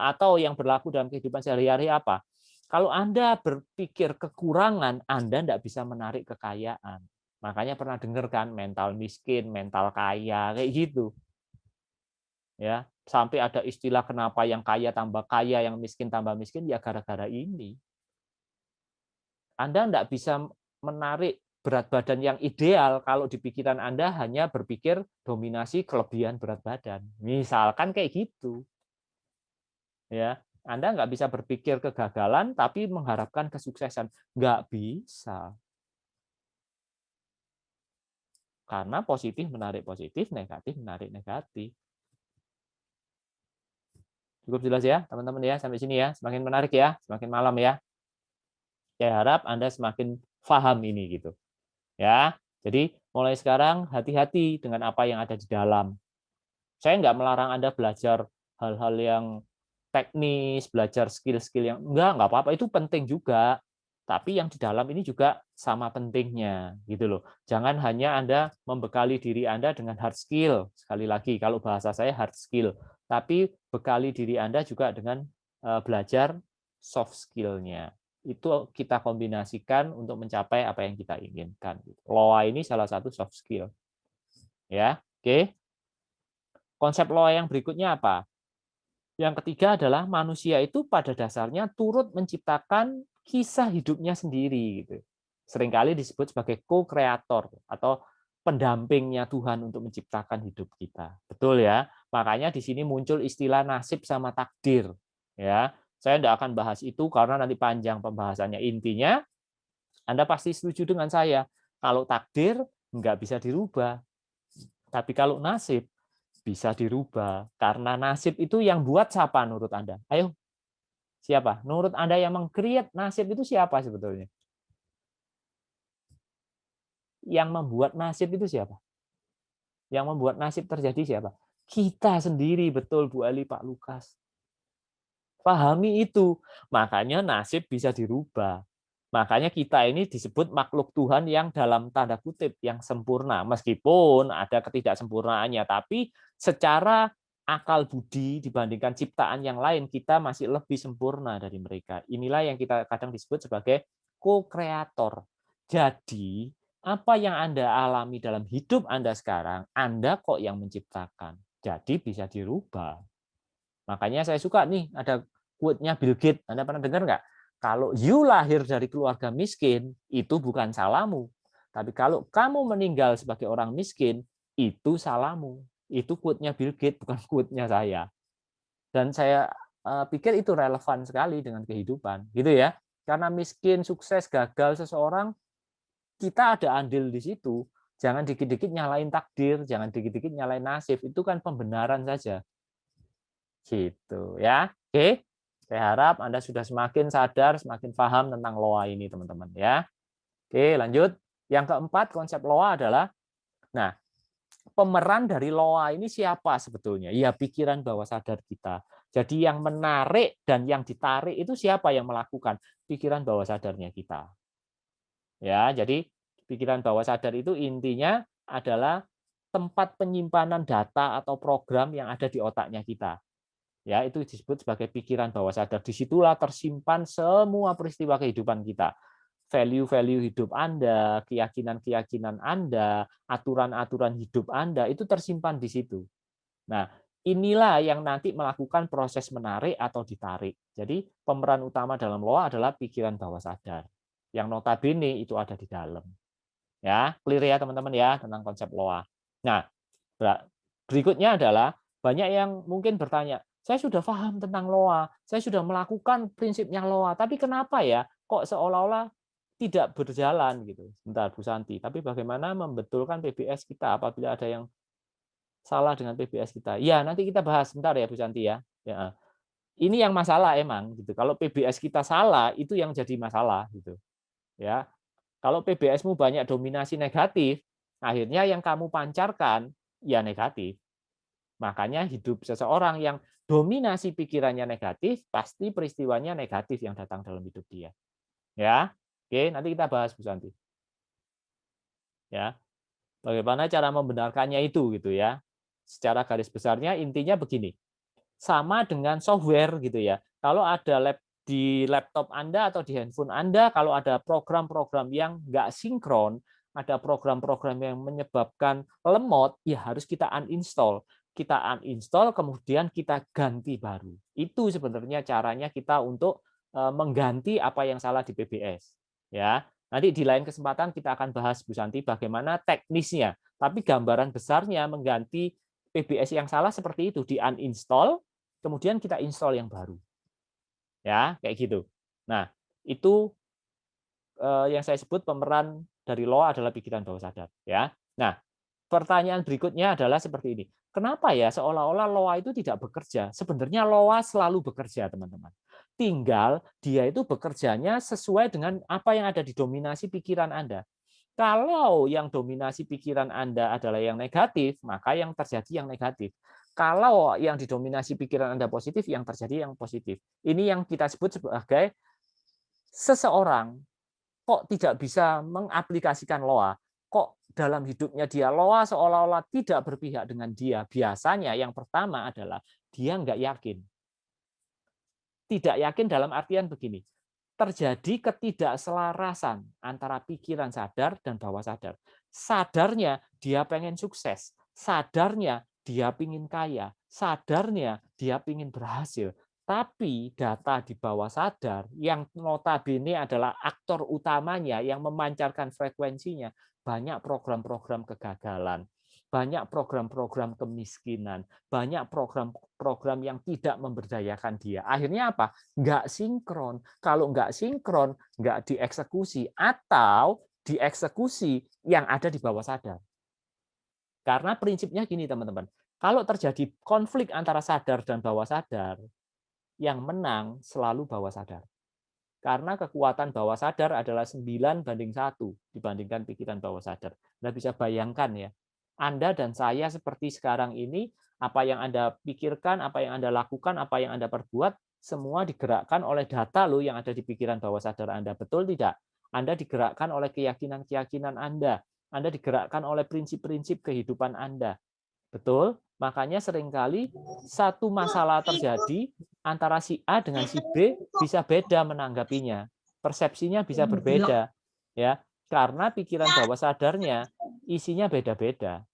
atau yang berlaku dalam kehidupan sehari-hari apa? Kalau Anda berpikir kekurangan, Anda nggak bisa menarik kekayaan. Makanya pernah dengar kan mental miskin, mental kaya kayak gitu. Ya, Sampai ada istilah kenapa yang kaya tambah kaya, yang miskin tambah miskin, ya gara-gara ini. Anda tidak bisa menarik berat badan yang ideal kalau di pikiran Anda hanya berpikir dominasi kelebihan berat badan. Misalkan kayak gitu. Ya, Anda nggak bisa berpikir kegagalan tapi mengharapkan kesuksesan. Nggak bisa. Karena positif menarik positif, negatif menarik negatif. Cukup jelas ya, teman-teman ya, sampai sini ya. Semakin menarik ya, semakin malam ya. Saya harap Anda semakin paham ini gitu. Ya. Jadi mulai sekarang hati-hati dengan apa yang ada di dalam. Saya nggak melarang Anda belajar hal-hal yang teknis, belajar skill-skill yang nggak apa-apa, itu penting juga. Tapi yang di dalam ini juga sama pentingnya, gitu loh. Jangan hanya Anda membekali diri Anda dengan hard skill. Sekali lagi, kalau bahasa saya hard skill. Tapi bekali diri Anda juga dengan belajar soft skill-nya. Itu kita kombinasikan untuk mencapai apa yang kita inginkan. LOA ini salah satu soft skill. Ya, oke. Konsep LOA yang berikutnya apa? Yang ketiga adalah manusia itu pada dasarnya turut menciptakan kisah hidupnya sendiri. Gitu. Seringkali disebut sebagai co-kreator atau pendampingnya Tuhan untuk menciptakan hidup kita. Betul ya? Makanya di sini muncul istilah nasib sama takdir. Ya, saya tidak akan bahas itu karena nanti panjang pembahasannya. Intinya, Anda pasti setuju dengan saya. Kalau takdir nggak bisa dirubah. Tapi kalau nasib bisa dirubah. Karena nasib itu yang buat siapa menurut Anda? Ayo, siapa? Menurut Anda yang meng-create nasib itu siapa sebetulnya? Yang membuat nasib itu siapa? Yang membuat nasib terjadi siapa? Kita sendiri, betul Bu Ali, Pak Lukas. Pahami itu. Makanya nasib bisa dirubah. Makanya kita ini disebut makhluk Tuhan yang dalam tanda kutip yang sempurna. Meskipun ada ketidaksempurnaannya, tapi secara akal budi dibandingkan ciptaan yang lain, kita masih lebih sempurna dari mereka. Inilah yang kita kadang disebut sebagai co-kreator. Jadi, apa yang Anda alami dalam hidup Anda sekarang, Anda kok yang menciptakan. Jadi bisa dirubah. Makanya saya suka nih, ada quote-nya Bill Gates. Anda pernah dengar nggak? Kalau you lahir dari keluarga miskin, itu bukan salahmu. Tapi kalau kamu meninggal sebagai orang miskin, itu salahmu. Itu quote-nya Bill Gates, bukan quote-nya saya. Dan saya pikir itu relevan sekali dengan kehidupan. Gitu ya. Karena miskin, sukses, gagal seseorang, kita ada andil di situ. Jangan dikit-dikit nyalain takdir, jangan dikit-dikit nyalain nasib. Itu kan pembenaran saja. Gitu ya. Oke. Saya harap Anda sudah semakin sadar, semakin paham tentang LOA ini, teman-teman ya. Oke, lanjut. Yang keempat, konsep LOA adalah, nah, pemeran dari LOA ini siapa sebetulnya? Ya, pikiran bawah sadar kita. Jadi yang menarik dan yang ditarik itu siapa yang melakukan? Pikiran bawah sadarnya kita. Ya, jadi pikiran bawah sadar itu intinya adalah tempat penyimpanan data atau program yang ada di otaknya kita. Ya, itu disebut sebagai pikiran bawah sadar. Disitulah tersimpan semua peristiwa kehidupan kita. Value-value hidup Anda, keyakinan-keyakinan Anda, aturan-aturan hidup Anda, itu tersimpan di situ. Nah, inilah yang nanti melakukan proses menarik atau ditarik. Jadi, pemeran utama dalam LOA adalah pikiran bawah sadar. Yang notabene itu ada di dalam. Ya, clear ya teman-teman ya tentang konsep LOA. Nah, berikutnya adalah banyak yang mungkin bertanya, saya sudah paham tentang LOA, saya sudah melakukan prinsipnya LOA, tapi kenapa ya kok seolah-olah tidak berjalan gitu. Bentar Bu Santi, tapi bagaimana membetulkan PBS kita apabila ada yang salah dengan PBS kita? Ya, nanti kita bahas bentar ya Bu Santi ya. Ya. Ini yang masalah emang gitu. Kalau PBS kita salah, itu yang jadi masalah gitu. Ya. Kalau PBS-mu banyak dominasi negatif, akhirnya yang kamu pancarkan ya negatif. Makanya hidup seseorang yang dominasi pikirannya negatif, pasti peristiwanya negatif yang datang dalam hidup dia. Ya, oke, nanti kita bahas Bu Santi. Ya, bagaimana cara membenarkannya itu gitu ya. Secara garis besarnya intinya begini. Sama dengan software gitu ya. Kalau ada di laptop Anda atau di handphone Anda, kalau ada program-program yang nggak sinkron, ada program-program yang menyebabkan lemot, ya harus kita uninstall. kita uninstall, kemudian kita ganti baru. Itu sebenarnya caranya kita untuk mengganti apa yang salah di PBS. Ya, nanti di lain kesempatan kita akan bahas, Bu Santi, bagaimana teknisnya. Tapi gambaran besarnya mengganti PBS yang salah seperti itu, di uninstall, kemudian kita install yang baru. Ya, kayak gitu. Nah, itu yang saya sebut pemeran dari LOA adalah pikiran bawah sadar. Ya. Nah, pertanyaan berikutnya adalah seperti ini. Kenapa ya seolah-olah LOA itu tidak bekerja? Sebenarnya LOA selalu bekerja, teman-teman. Tinggal dia itu bekerjanya sesuai dengan apa yang ada di dominasi pikiran Anda. Kalau yang dominasi pikiran Anda adalah yang negatif, maka yang terjadi yang negatif. Kalau yang didominasi pikiran Anda positif, yang terjadi yang positif. Ini yang kita sebut sebagai seseorang kok tidak bisa mengaplikasikan LOA, kok dalam hidupnya dia LOA seolah-olah tidak berpihak dengan dia. Biasanya yang pertama adalah dia nggak yakin. Tidak yakin dalam artian begini, terjadi ketidakselarasan antara pikiran sadar dan bawah sadar. Sadarnya dia pengen sukses, sadarnya dia pingin kaya, sadarnya dia pingin berhasil. Tapi data di bawah sadar yang notabene adalah aktor utamanya yang memancarkan frekuensinya, banyak program-program kegagalan, banyak program-program kemiskinan, banyak program-program yang tidak memberdayakan dia. Akhirnya apa? Nggak sinkron. Kalau nggak sinkron, nggak dieksekusi, atau dieksekusi yang ada di bawah sadar. Karena prinsipnya gini, teman-teman. Kalau terjadi konflik antara sadar dan bawah sadar, yang menang selalu bawah sadar. Karena kekuatan bawah sadar adalah 9:1 dibandingkan pikiran bawah sadar. Anda bisa bayangkan ya, Anda dan saya seperti sekarang ini, apa yang Anda pikirkan, apa yang Anda lakukan, apa yang Anda perbuat, semua digerakkan oleh data loh yang ada di pikiran bawah sadar Anda. Betul tidak? Anda digerakkan oleh keyakinan-keyakinan Anda. Anda digerakkan oleh prinsip-prinsip kehidupan Anda. Betul? Makanya seringkali satu masalah terjadi antara si A dengan si B bisa beda menanggapinya. Persepsinya bisa berbeda. Ya, karena pikiran bawah sadarnya isinya beda-beda.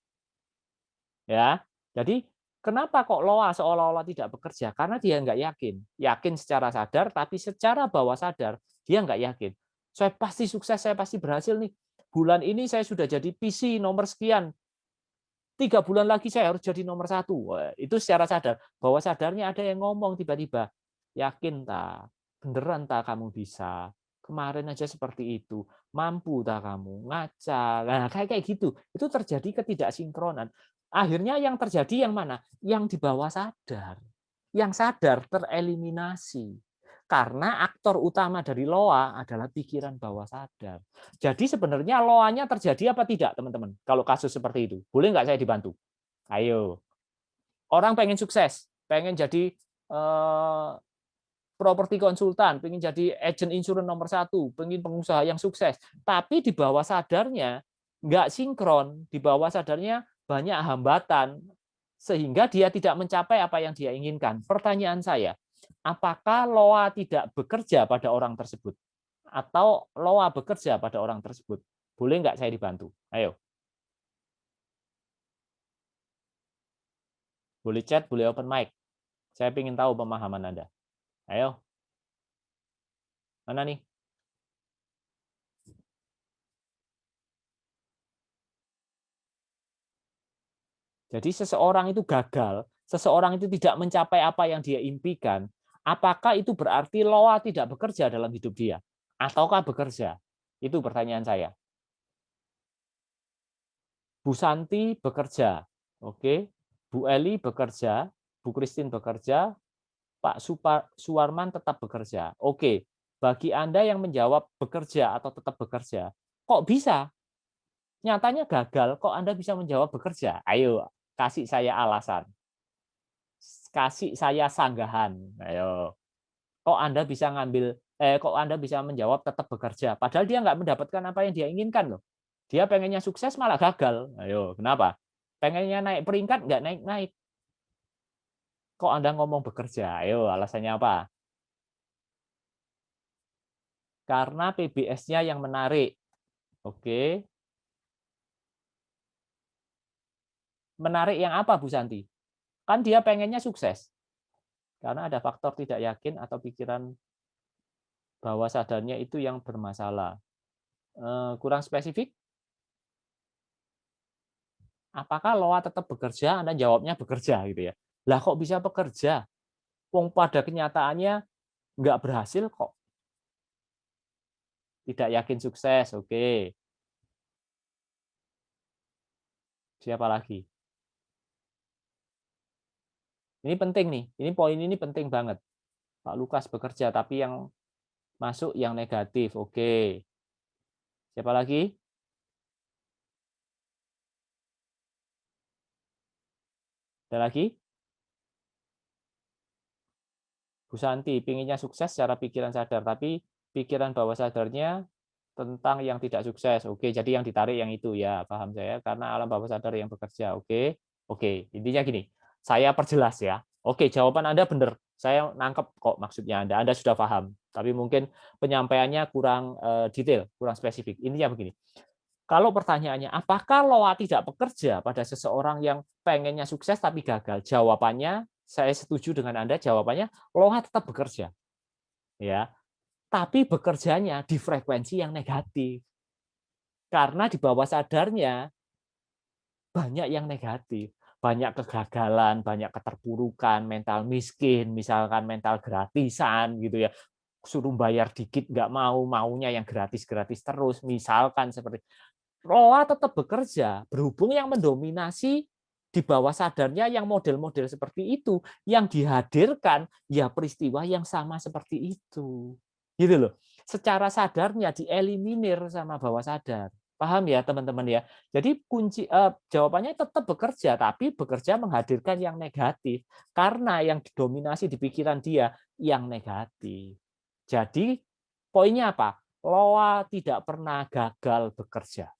Ya. Jadi kenapa kok LOA seolah-olah tidak bekerja? Karena dia nggak yakin. Yakin secara sadar, tapi secara bawah sadar dia nggak yakin. Saya pasti sukses, saya pasti berhasil nih. Bulan ini saya sudah jadi PC nomor sekian. 3 bulan lagi saya harus jadi nomor 1. Itu secara sadar. Bawah sadarnya ada yang ngomong tiba-tiba, yakin tak? Beneran tak kamu bisa? Kemarin aja seperti itu. Mampu tak kamu? Ngaca. Nah, kayak gitu. Itu terjadi ketidaksinkronan. Akhirnya yang terjadi yang mana? Yang di bawah sadar. Yang sadar tereliminasi. Karena aktor utama dari LOA adalah pikiran bawah sadar. Jadi sebenarnya LOA-nya terjadi apa tidak, teman-teman? Kalau kasus seperti itu. Boleh nggak saya dibantu? Ayo. Orang pengen sukses, pengen jadi properti konsultan, pengen jadi agent insurance nomor 1, pengen pengusaha yang sukses. Tapi di bawah sadarnya nggak sinkron, di bawah sadarnya banyak hambatan, sehingga dia tidak mencapai apa yang dia inginkan. Pertanyaan saya, apakah LOA tidak bekerja pada orang tersebut? Atau LOA bekerja pada orang tersebut? Boleh nggak saya dibantu? Ayo. Boleh chat, boleh open mic. Saya ingin tahu pemahaman Anda. Ayo. Mana nih? Jadi seseorang itu gagal, seseorang itu tidak mencapai apa yang dia impikan, apakah itu berarti LOA tidak bekerja dalam hidup dia? Ataukah bekerja? Itu pertanyaan saya. Bu Santi bekerja, oke. Bu Eli bekerja, Bu Christine bekerja, Pak Suwarman tetap bekerja. Oke, bagi Anda yang menjawab bekerja atau tetap bekerja, kok bisa? Nyatanya gagal, kok Anda bisa menjawab bekerja? Ayo, kasih saya alasan. Kasih saya sanggahan. Ayo. Kok Anda bisa kok Anda bisa menjawab tetap bekerja? Padahal dia nggak mendapatkan apa yang dia inginkan loh. Dia pengennya sukses malah gagal. Ayo, kenapa? Pengennya naik peringkat nggak naik-naik. Kok Anda ngomong bekerja? Ayo, alasannya apa? Karena PBS-nya yang menarik. Oke. Menarik yang apa, Bu Santi? Kan dia pengennya sukses. Karena ada faktor tidak yakin atau pikiran bawah sadarnya itu yang bermasalah. Kurang spesifik? Apakah Loa tetap bekerja? Anda jawabnya bekerja gitu ya. Lah kok bisa bekerja? Wong pada kenyataannya nggak berhasil kok. Tidak yakin sukses, oke. Siapa lagi? Ini penting nih, ini poin ini penting banget. Pak Lukas bekerja, tapi yang masuk yang negatif, oke. Siapa lagi? Ada lagi? Bu Santi, pinginnya sukses secara pikiran sadar, tapi pikiran bawah sadarnya tentang yang tidak sukses. Oke, jadi yang ditarik yang itu ya, paham saya. Karena alam bawah sadar yang bekerja. Oke, oke. Intinya gini, saya perjelas ya. Oke, jawaban Anda benar. Saya nangkep kok maksudnya Anda. Anda sudah paham. Tapi mungkin penyampaiannya kurang detail, kurang spesifik. Intinya begini. Kalau pertanyaannya, apakah Loa tidak bekerja pada seseorang yang pengennya sukses tapi gagal? Jawabannya, saya setuju dengan Anda. Jawabannya, Loa tetap bekerja, ya. Tapi bekerjanya di frekuensi yang negatif. Karena di bawah sadarnya banyak yang negatif, banyak kegagalan, banyak keterpurukan, mental miskin, misalkan mental gratisan gitu ya. Suruh bayar dikit nggak mau, maunya yang gratis-gratis terus, misalkan seperti Loa tetap bekerja, berhubung yang mendominasi di bawah sadarnya yang model-model seperti itu, yang dihadirkan ya peristiwa yang sama seperti itu. Gitu loh. Secara sadarnya dieliminir sama bawah sadar. Paham ya teman-teman ya? Jadi kunci jawabannya tetap bekerja, tapi bekerja menghadirkan yang negatif karena yang didominasi di pikiran dia yang negatif. Jadi poinnya apa? Loa tidak pernah gagal bekerja.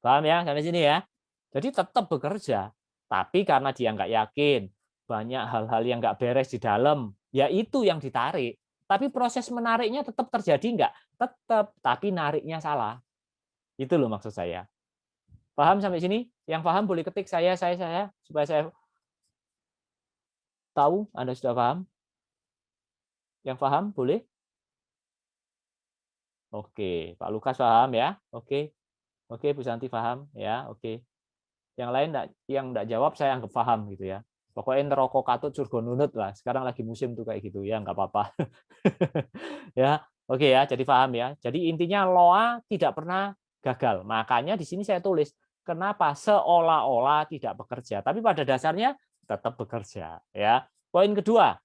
Paham ya sampai sini ya? Jadi tetap bekerja, tapi karena dia nggak yakin, banyak hal-hal yang nggak beres di dalam, ya itu yang ditarik. Tapi proses menariknya tetap terjadi nggak? Tetap, tapi nariknya salah. Itu loh maksud saya. Paham sampai sini? Yang paham boleh ketik saya, supaya saya tahu Anda sudah paham. Yang paham boleh? Oke, Pak Lukas paham ya? Oke, oke Bu Santi paham ya? Oke. Yang lain yang enggak jawab saya anggap paham gitu ya. Pokoknya neraka katut surga nunut lah. Sekarang lagi musim tuh kayak gitu ya, nggak apa-apa. Ya, oke ya, jadi paham ya. Jadi intinya Loa tidak pernah gagal. Makanya di sini saya tulis kenapa seolah-olah tidak bekerja, tapi pada dasarnya tetap bekerja ya. Poin kedua,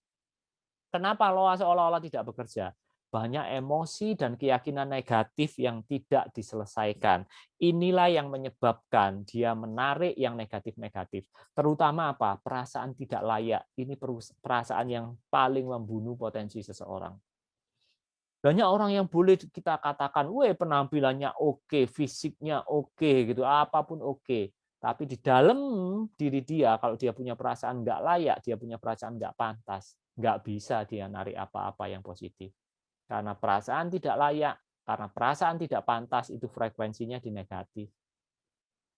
kenapa Loa seolah-olah tidak bekerja? Banyak emosi dan keyakinan negatif yang tidak diselesaikan. Inilah yang menyebabkan dia menarik yang negatif-negatif. Terutama apa? Perasaan tidak layak. Ini perasaan yang paling membunuh potensi seseorang. Banyak orang yang boleh kita katakan, weh penampilannya oke, fisiknya oke, gitu, apapun oke. Tapi di dalam diri dia, kalau dia punya perasaan nggak layak, dia punya perasaan nggak pantas, nggak bisa dia narik apa-apa yang positif. Karena perasaan tidak layak, karena perasaan tidak pantas, itu frekuensinya di negatif.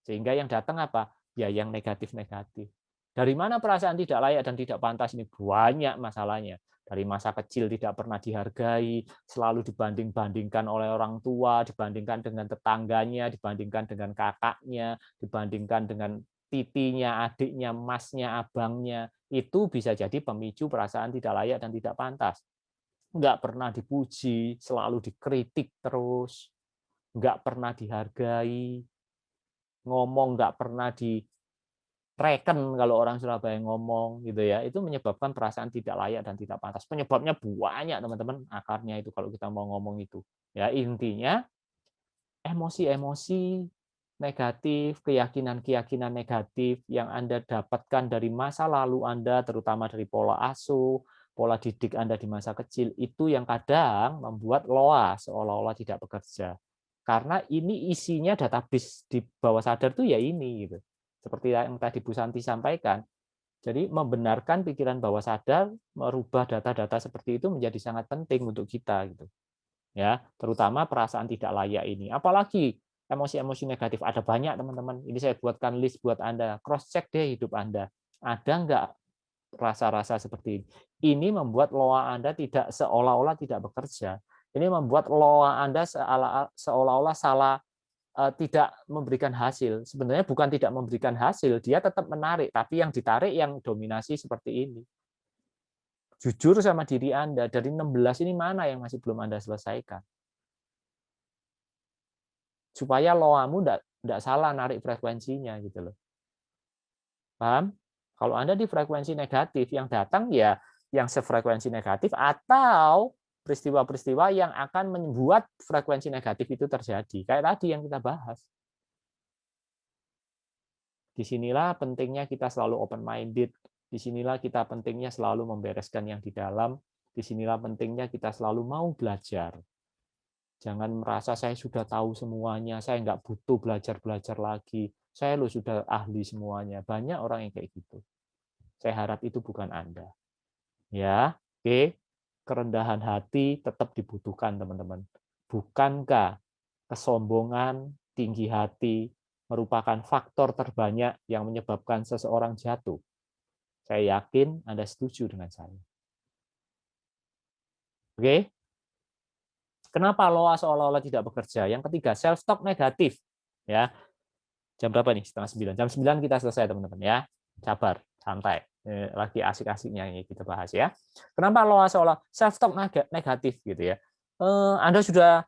Sehingga yang datang apa? Ya yang negatif-negatif. Dari mana perasaan tidak layak dan tidak pantas ini? Banyak masalahnya. Dari masa kecil tidak pernah dihargai, selalu dibanding-bandingkan oleh orang tua, dibandingkan dengan tetangganya, dibandingkan dengan kakaknya, dibandingkan dengan titinya, adiknya, masnya, abangnya. Itu bisa jadi pemicu perasaan tidak layak dan tidak pantas. Nggak pernah dipuji, selalu dikritik terus, nggak pernah dihargai, ngomong nggak pernah direken kalau orang Surabaya ngomong gitu ya, itu menyebabkan perasaan tidak layak dan tidak pantas. Penyebabnya banyak teman-teman, akarnya itu kalau kita mau ngomong itu. Ya intinya emosi-emosi negatif, keyakinan-keyakinan negatif yang Anda dapatkan dari masa lalu Anda, terutama dari pola asuh, pola didik Anda di masa kecil, itu yang kadang membuat Loa seolah-olah tidak bekerja. Karena ini isinya database di bawah sadar tuh ya ini gitu. Seperti yang tadi Bu Santi sampaikan. Jadi membenarkan pikiran bawah sadar, merubah data-data seperti itu menjadi sangat penting untuk kita gitu. Ya, terutama perasaan tidak layak ini. Apalagi emosi-emosi negatif. Ada banyak teman-teman. Ini saya buatkan list buat Anda. Cross check deh hidup Anda. Ada nggak rasa-rasa seperti ini? Ini membuat loa Anda tidak seolah-olah tidak bekerja. Ini membuat loa Anda seolah-olah salah, tidak memberikan hasil. Sebenarnya bukan tidak memberikan hasil, dia tetap menarik, tapi yang ditarik yang dominasi seperti ini. Jujur sama diri Anda, dari 16 ini mana yang masih belum Anda selesaikan? Supaya loamu enggak salah narik frekuensinya gitu loh. Paham? Kalau Anda di frekuensi negatif, yang datang ya yang sefrekuensi negatif atau peristiwa-peristiwa yang akan membuat frekuensi negatif itu terjadi. Kayak tadi yang kita bahas. Disinilah pentingnya kita selalu open-minded. Disinilah kita pentingnya selalu membereskan yang di dalam. Disinilah pentingnya kita selalu mau belajar. Jangan merasa saya sudah tahu semuanya, saya nggak butuh belajar-belajar lagi. Saya loh sudah ahli semuanya. Banyak orang yang kayak gitu. Saya harap itu bukan Anda. Ya, oke. Kerendahan hati tetap dibutuhkan, teman-teman. Bukankah kesombongan, tinggi hati merupakan faktor terbanyak yang menyebabkan seseorang jatuh? Saya yakin Anda setuju dengan saya. Oke? Kenapa loa seolah-olah tidak bekerja? Yang ketiga, self-talk negatif. Ya, jam berapa nih? 8:30. Jam 9 kita selesai, teman-teman ya. Sabar, santai. Lagi asik-asiknya ini kita bahas ya. Kenapa loa seolah self-talk negatif gitu ya? Anda sudah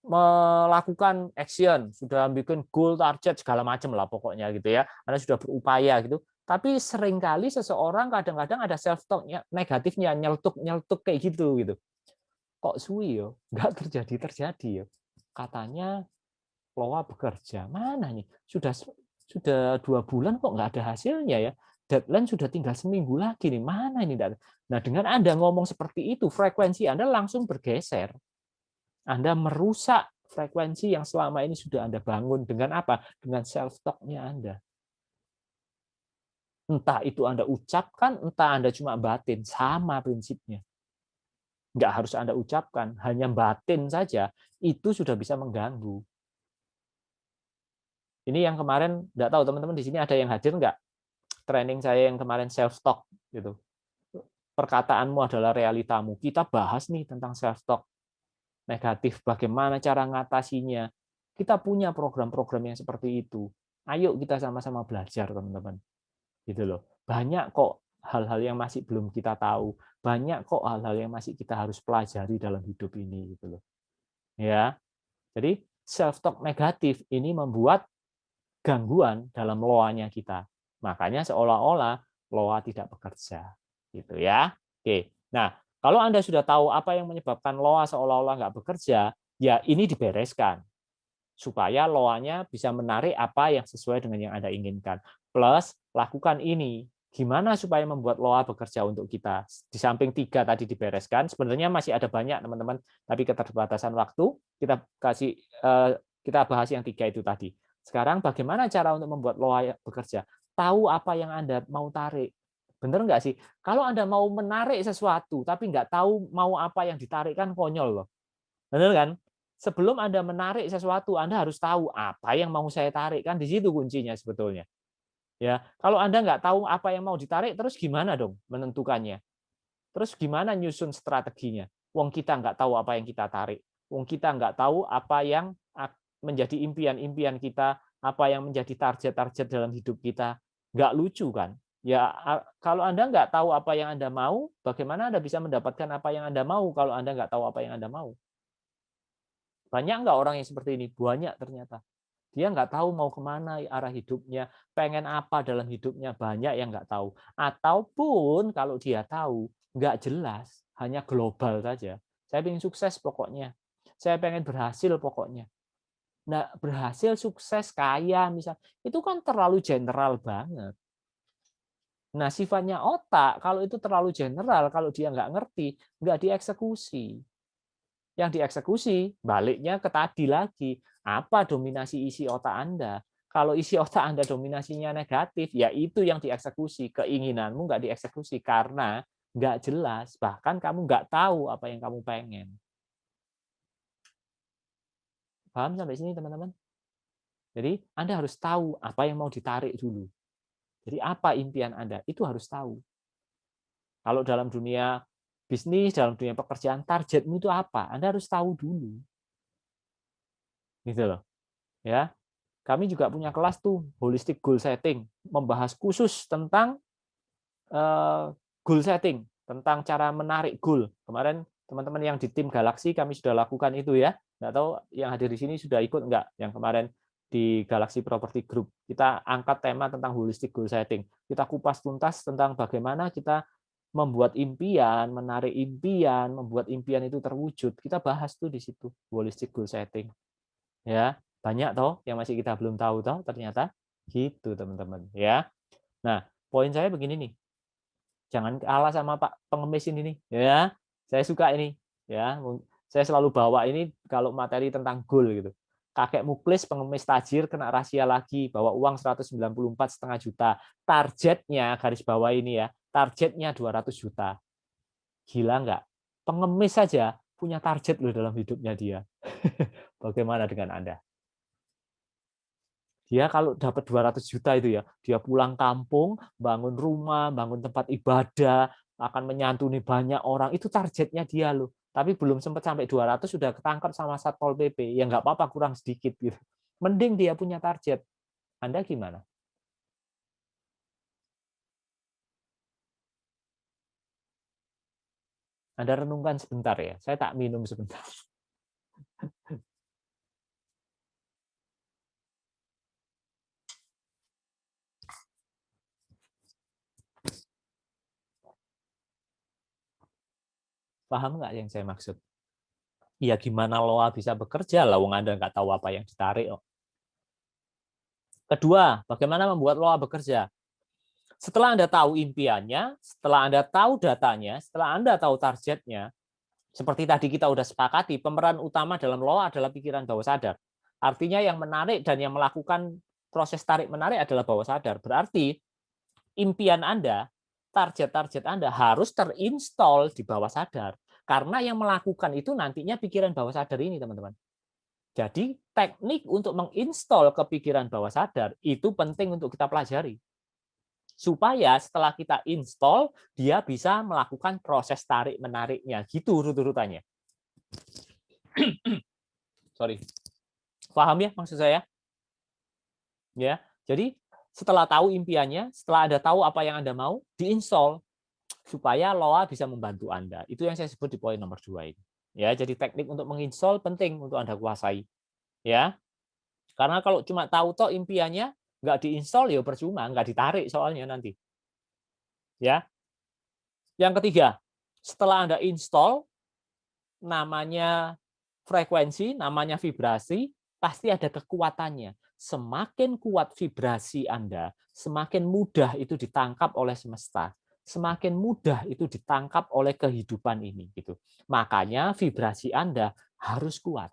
melakukan action, sudah bikin goal, target segala macam lah pokoknya gitu ya. Anda sudah berupaya gitu. Tapi seringkali seseorang kadang-kadang ada self-talk negatifnya, nyeltuk kayak gitu. Kok suwi yo, nggak terjadi yo. Katanya loa bekerja, mana nih? Sudah 2 bulan kok nggak ada hasilnya ya. Deadline sudah tinggal seminggu lagi nih, mana ini? Nah, dengan Anda ngomong seperti itu, frekuensi Anda langsung bergeser. Anda merusak frekuensi yang selama ini sudah Anda bangun dengan apa? Dengan self-talk-nya Anda. Entah itu Anda ucapkan, entah Anda cuma batin, sama prinsipnya. Nggak harus Anda ucapkan, hanya batin saja, itu sudah bisa mengganggu. Ini yang kemarin, nggak tahu teman-teman di sini ada yang hadir nggak? Training saya yang kemarin self-talk. Gitu. Perkataanmu adalah realitamu. Kita bahas nih tentang self-talk negatif, bagaimana cara ngatasinya. Kita punya program-program yang seperti itu. Ayo kita sama-sama belajar, teman-teman. Gitu loh. Banyak kok hal-hal yang masih belum kita tahu. Banyak kok hal-hal yang masih kita harus pelajari dalam hidup ini gitu loh. Ya. Jadi self-talk negatif ini membuat gangguan dalam loanya kita. Makanya seolah-olah loa tidak bekerja. Gitu ya. Oke. Nah, kalau Anda sudah tahu apa yang menyebabkan loa seolah-olah nggak bekerja, ya ini dibereskan. Supaya loanya bisa menarik apa yang sesuai dengan yang Anda inginkan. Plus, lakukan ini. Gimana supaya membuat loa bekerja untuk kita? Di samping 3 tadi dibereskan, sebenarnya masih ada banyak, teman-teman. Tapi keterbatasan waktu, kita bahas yang 3 itu tadi. Sekarang bagaimana cara untuk membuat loa bekerja? Tahu apa yang Anda mau tarik. Benar nggak sih? Kalau Anda mau menarik sesuatu, tapi nggak tahu mau apa yang ditarik, kan konyol loh. Benar kan? Sebelum Anda menarik sesuatu, Anda harus tahu apa yang mau saya tarik. Kan di situ kuncinya sebetulnya. Ya, kalau Anda nggak tahu apa yang mau ditarik, terus gimana dong menentukannya? Terus gimana nyusun strateginya? Wong kita nggak tahu apa yang kita tarik. Wong kita nggak tahu apa yang menjadi impian-impian kita, apa yang menjadi target-target dalam hidup kita. Nggak lucu kan? Ya, kalau Anda nggak tahu apa yang Anda mau, bagaimana Anda bisa mendapatkan apa yang Anda mau kalau Anda nggak tahu apa yang Anda mau? Banyak nggak orang yang seperti ini? Banyak ternyata. Dia nggak tahu mau kemana arah hidupnya, pengen apa dalam hidupnya, banyak yang nggak tahu. Ataupun kalau dia tahu, nggak jelas, hanya global saja. Saya pengen sukses pokoknya. Saya pengen berhasil pokoknya. Nah, berhasil, sukses, kaya, misal itu kan terlalu general banget. Nah, sifatnya otak, kalau itu terlalu general, kalau dia nggak ngerti, nggak dieksekusi. Yang dieksekusi, baliknya ke tadi lagi, apa dominasi isi otak Anda. Kalau isi otak Anda dominasinya negatif, ya itu yang dieksekusi. Keinginanmu nggak dieksekusi karena nggak jelas, bahkan kamu nggak tahu apa yang kamu pengen. Paham sampai sini, teman-teman? Jadi Anda harus tahu apa yang mau ditarik dulu. Jadi apa impian Anda? Itu harus tahu. Kalau dalam dunia bisnis, dalam dunia pekerjaan, targetmu itu apa? Anda harus tahu dulu. Gitu loh. Ya. Kami juga punya kelas tuh, holistic goal setting, membahas khusus tentang goal setting, tentang cara menarik goal. Kemarin teman-teman yang di tim Galaxy kami sudah lakukan itu ya. Nggak tahu yang hadir di sini sudah ikut nggak? Yang kemarin di Galaxy Property Group. Kita angkat tema tentang holistic goal setting. Kita kupas tuntas tentang bagaimana kita membuat impian, menarik impian, membuat impian itu terwujud. Kita bahas tuh di situ, holistic goal setting. Ya, banyak toh yang masih kita belum tahu toh ternyata gitu teman-teman ya. Nah, poin saya begini nih. Jangan kalah sama Pak pengemis ini nih ya. Saya suka ini ya. Saya selalu bawa ini kalau materi tentang goal gitu. Kakek muklis pengemis tajir kena rahasia lagi bawa uang 194,5 juta. Targetnya garis bawah ini ya. Targetnya 200 juta. Gila nggak? Pengemis saja punya target loh dalam hidupnya dia. Bagaimana dengan Anda? Dia kalau dapat 200 juta itu ya, dia pulang kampung, bangun rumah, bangun tempat ibadah, akan menyantuni banyak orang, itu targetnya dia loh. Tapi belum sempat sampai 200 sudah ketangkap sama Satpol PP. Ya nggak apa-apa, kurang sedikit gitu. Mending dia punya target. Anda gimana? Anda renungkan sebentar ya. Saya tak minum sebentar. Paham nggak yang saya maksud? Ya gimana loa bisa bekerja lah, wong Anda nggak tahu apa yang ditarik. Kedua, bagaimana membuat loa bekerja? Setelah Anda tahu impiannya, setelah Anda tahu datanya, setelah Anda tahu targetnya, seperti tadi kita udah sepakati, pemeran utama dalam loa adalah pikiran bawah sadar. Artinya yang menarik dan yang melakukan proses tarik-menarik adalah bawah sadar. Berarti impian Anda, target-target Anda harus terinstall di bawah sadar. Karena yang melakukan itu nantinya pikiran bawah sadar ini, teman-teman. Jadi teknik untuk menginstall ke pikiran bawah sadar itu penting untuk kita pelajari. Supaya setelah kita install, dia bisa melakukan proses tarik-menariknya. Gitu urut-urutannya. Sorry. Paham ya maksud saya? Ya. Jadi setelah tahu impiannya, setelah Anda tahu apa yang Anda mau, diinstal supaya loa bisa membantu Anda. Itu yang saya sebut di poin nomor 2 ini. Ya, jadi teknik untuk menginstall penting untuk Anda kuasai. Ya. Karena kalau cuma tahu toh impiannya, nggak diinstal ya percuma, nggak ditarik soalnya nanti. Ya. Yang ketiga, setelah Anda install, namanya frekuensi, namanya vibrasi, pasti ada kekuatannya. Semakin kuat vibrasi Anda, semakin mudah itu ditangkap oleh semesta. Semakin mudah itu ditangkap oleh kehidupan ini. Gitu. Makanya vibrasi Anda harus kuat.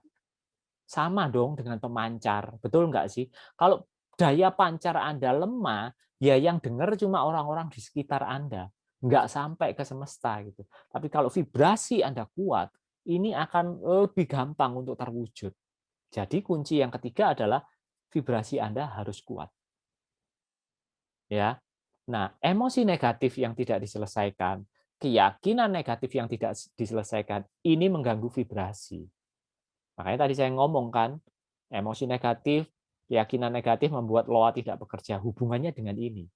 Sama dong dengan pemancar, betul nggak sih? Kalau daya pancar Anda lemah, ya yang dengar cuma orang-orang di sekitar Anda, nggak sampai ke semesta gitu. Tapi kalau vibrasi Anda kuat, ini akan lebih gampang untuk terwujud. Jadi kunci yang ketiga adalah vibrasi Anda harus kuat. Ya. Nah, emosi negatif yang tidak diselesaikan, keyakinan negatif yang tidak diselesaikan, ini mengganggu vibrasi. Makanya tadi saya ngomong kan, emosi negatif, keyakinan negatif membuat loa tidak bekerja. Hubungannya dengan ini.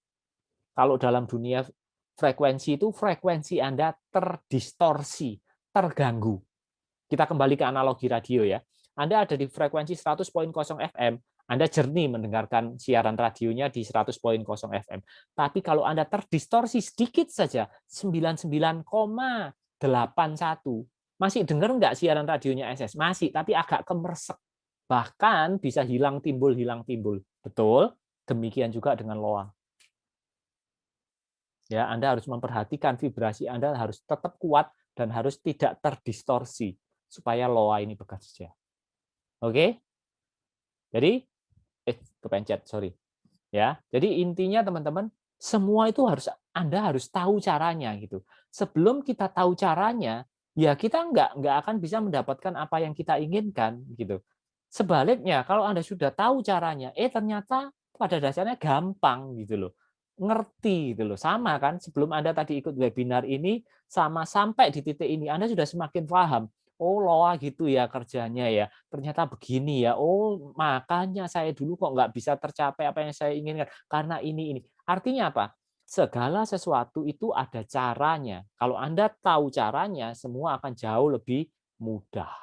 Kalau dalam dunia frekuensi itu, frekuensi Anda terdistorsi, terganggu. Kita kembali ke analogi radio ya. Anda ada di frekuensi 100.0 FM, Anda jernih mendengarkan siaran radionya di 100.0 FM. Tapi kalau Anda terdistorsi sedikit saja, 99,81, masih dengar nggak siaran radionya SS? Masih, tapi agak kemersek. Bahkan bisa hilang timbul. Betul? Demikian juga dengan loa. Ya, Anda harus memperhatikan vibrasi Anda harus tetap kuat dan harus tidak terdistorsi supaya loa ini bekerja. Oke? Jadi kepencet, sorry. Ya, jadi intinya teman-teman, semua itu Anda harus tahu caranya gitu. Sebelum kita tahu caranya, ya kita nggak akan bisa mendapatkan apa yang kita inginkan gitu. Sebaliknya, kalau Anda sudah tahu caranya, ternyata pada dasarnya gampang gitu loh. Ngerti gitu loh. Sama kan, sebelum Anda tadi ikut webinar ini, sama sampai di titik ini, Anda sudah semakin paham. Oh, loa gitu ya kerjanya ya. Ternyata begini ya. Oh, makanya saya dulu kok nggak bisa tercapai apa yang saya inginkan. Karena ini. Artinya apa? Segala sesuatu itu ada caranya. Kalau Anda tahu caranya, semua akan jauh lebih mudah.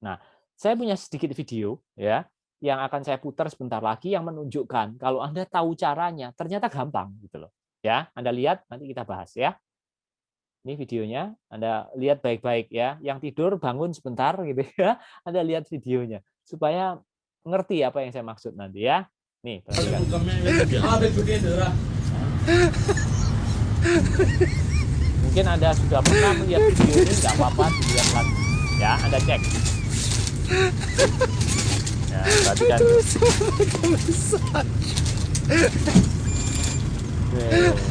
Nah, saya punya sedikit video ya yang akan saya putar sebentar lagi yang menunjukkan kalau Anda tahu caranya ternyata gampang gitu loh. Ya, Anda lihat nanti kita bahas ya. Ini videonya, Anda lihat baik-baik ya. Yang tidur bangun sebentar gitu ya. Anda lihat videonya supaya ngerti apa yang saya maksud nanti ya. Nih, perhatikan. Mungkin Anda sudah pernah melihat video ini, nggak apa-apa dilihat lagi. Ya, Anda cek. Ya, perhatikan.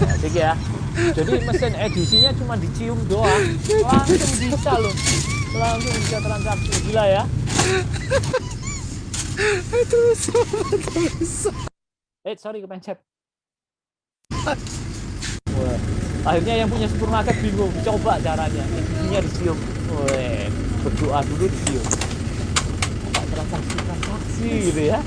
Asik ya. Jadi mesin edisinya cuma dicium doang, langsung bisa loh. Langsung bisa transaksi, gila ya. Sorry kepencet. Wah. Akhirnya yang punya supermarket bingung, coba caranya. Edisinya dicium. Wah, berdoa dulu dicium. Transaksi gitu ya.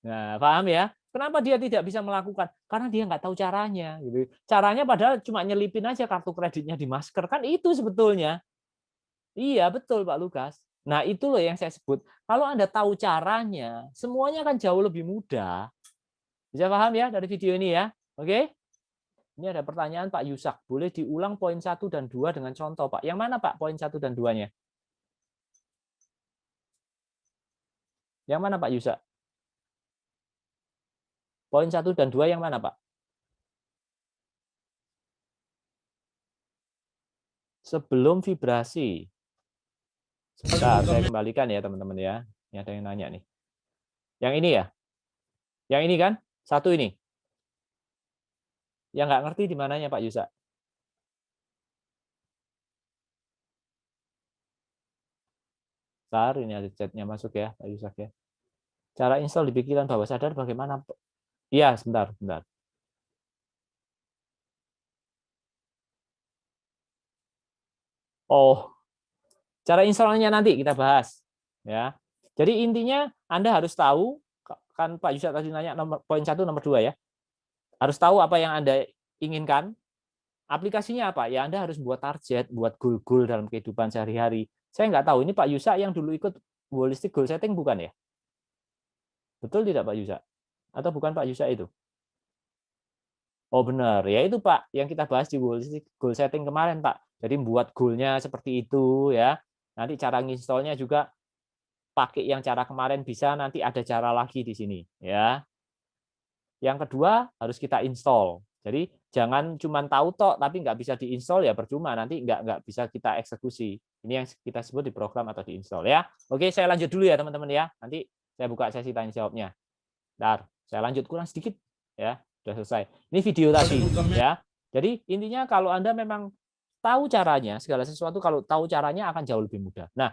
Nah, paham ya? Kenapa dia tidak bisa melakukan? Karena dia nggak tahu caranya. Gitu. Caranya padahal cuma nyelipin aja kartu kreditnya di masker. Kan itu sebetulnya. Iya, betul Pak Lukas. Nah, itu loh yang saya sebut. Kalau Anda tahu caranya, semuanya akan jauh lebih mudah. Bisa paham ya dari video ini ya? Oke? Ini ada pertanyaan Pak Yusak. Boleh diulang poin 1 dan 2 dengan contoh, Pak. Yang mana, Pak, poin 1 dan 2-nya? Yang mana, Pak Yusak? Poin 1 dan 2 yang mana, Pak? Sebelum vibrasi. Sebentar, saya kembalikan ya, teman-teman ya. Ini ada yang nanya nih. Yang ini ya? Yang ini kan? Satu ini. Yang nggak ngerti di mananya, Pak Yusak? Bentar, ini ada chatnya masuk ya, Pak Yusak ya. Cara install di pikiran bawah sadar bagaimana? Iya, sebentar. Oh, cara installnya nanti kita bahas. Ya. Jadi intinya Anda harus tahu, kan Pak Yusak tadi nanya poin 1, nomor 2 ya. Harus tahu apa yang Anda inginkan. Aplikasinya apa? Ya Anda harus buat target, buat goal-goal dalam kehidupan sehari-hari. Saya nggak tahu, ini Pak Yusak yang dulu ikut holistic goal setting bukan ya? Betul tidak Pak Yusak? Atau bukan Pak Yusak itu? Oh benar, ya itu Pak, yang kita bahas di holistic goal setting kemarin Pak. Jadi buat goal-nya seperti itu ya. Nanti cara nginstallnya juga pakai yang cara kemarin bisa, nanti ada cara lagi di sini ya. Yang kedua harus kita install. Jadi jangan cuma tahu tok tapi nggak bisa diinstal ya percuma, nanti nggak bisa kita eksekusi. Ini yang kita sebut di program atau diinstal ya. Oke, saya lanjut dulu ya teman-teman ya. Nanti saya buka sesi tanya jawabnya. Bentar, saya lanjut kurang sedikit ya. Sudah selesai. Ini video tadi ya. Jadi intinya kalau Anda memang tahu caranya, segala sesuatu kalau tahu caranya akan jauh lebih mudah. Nah,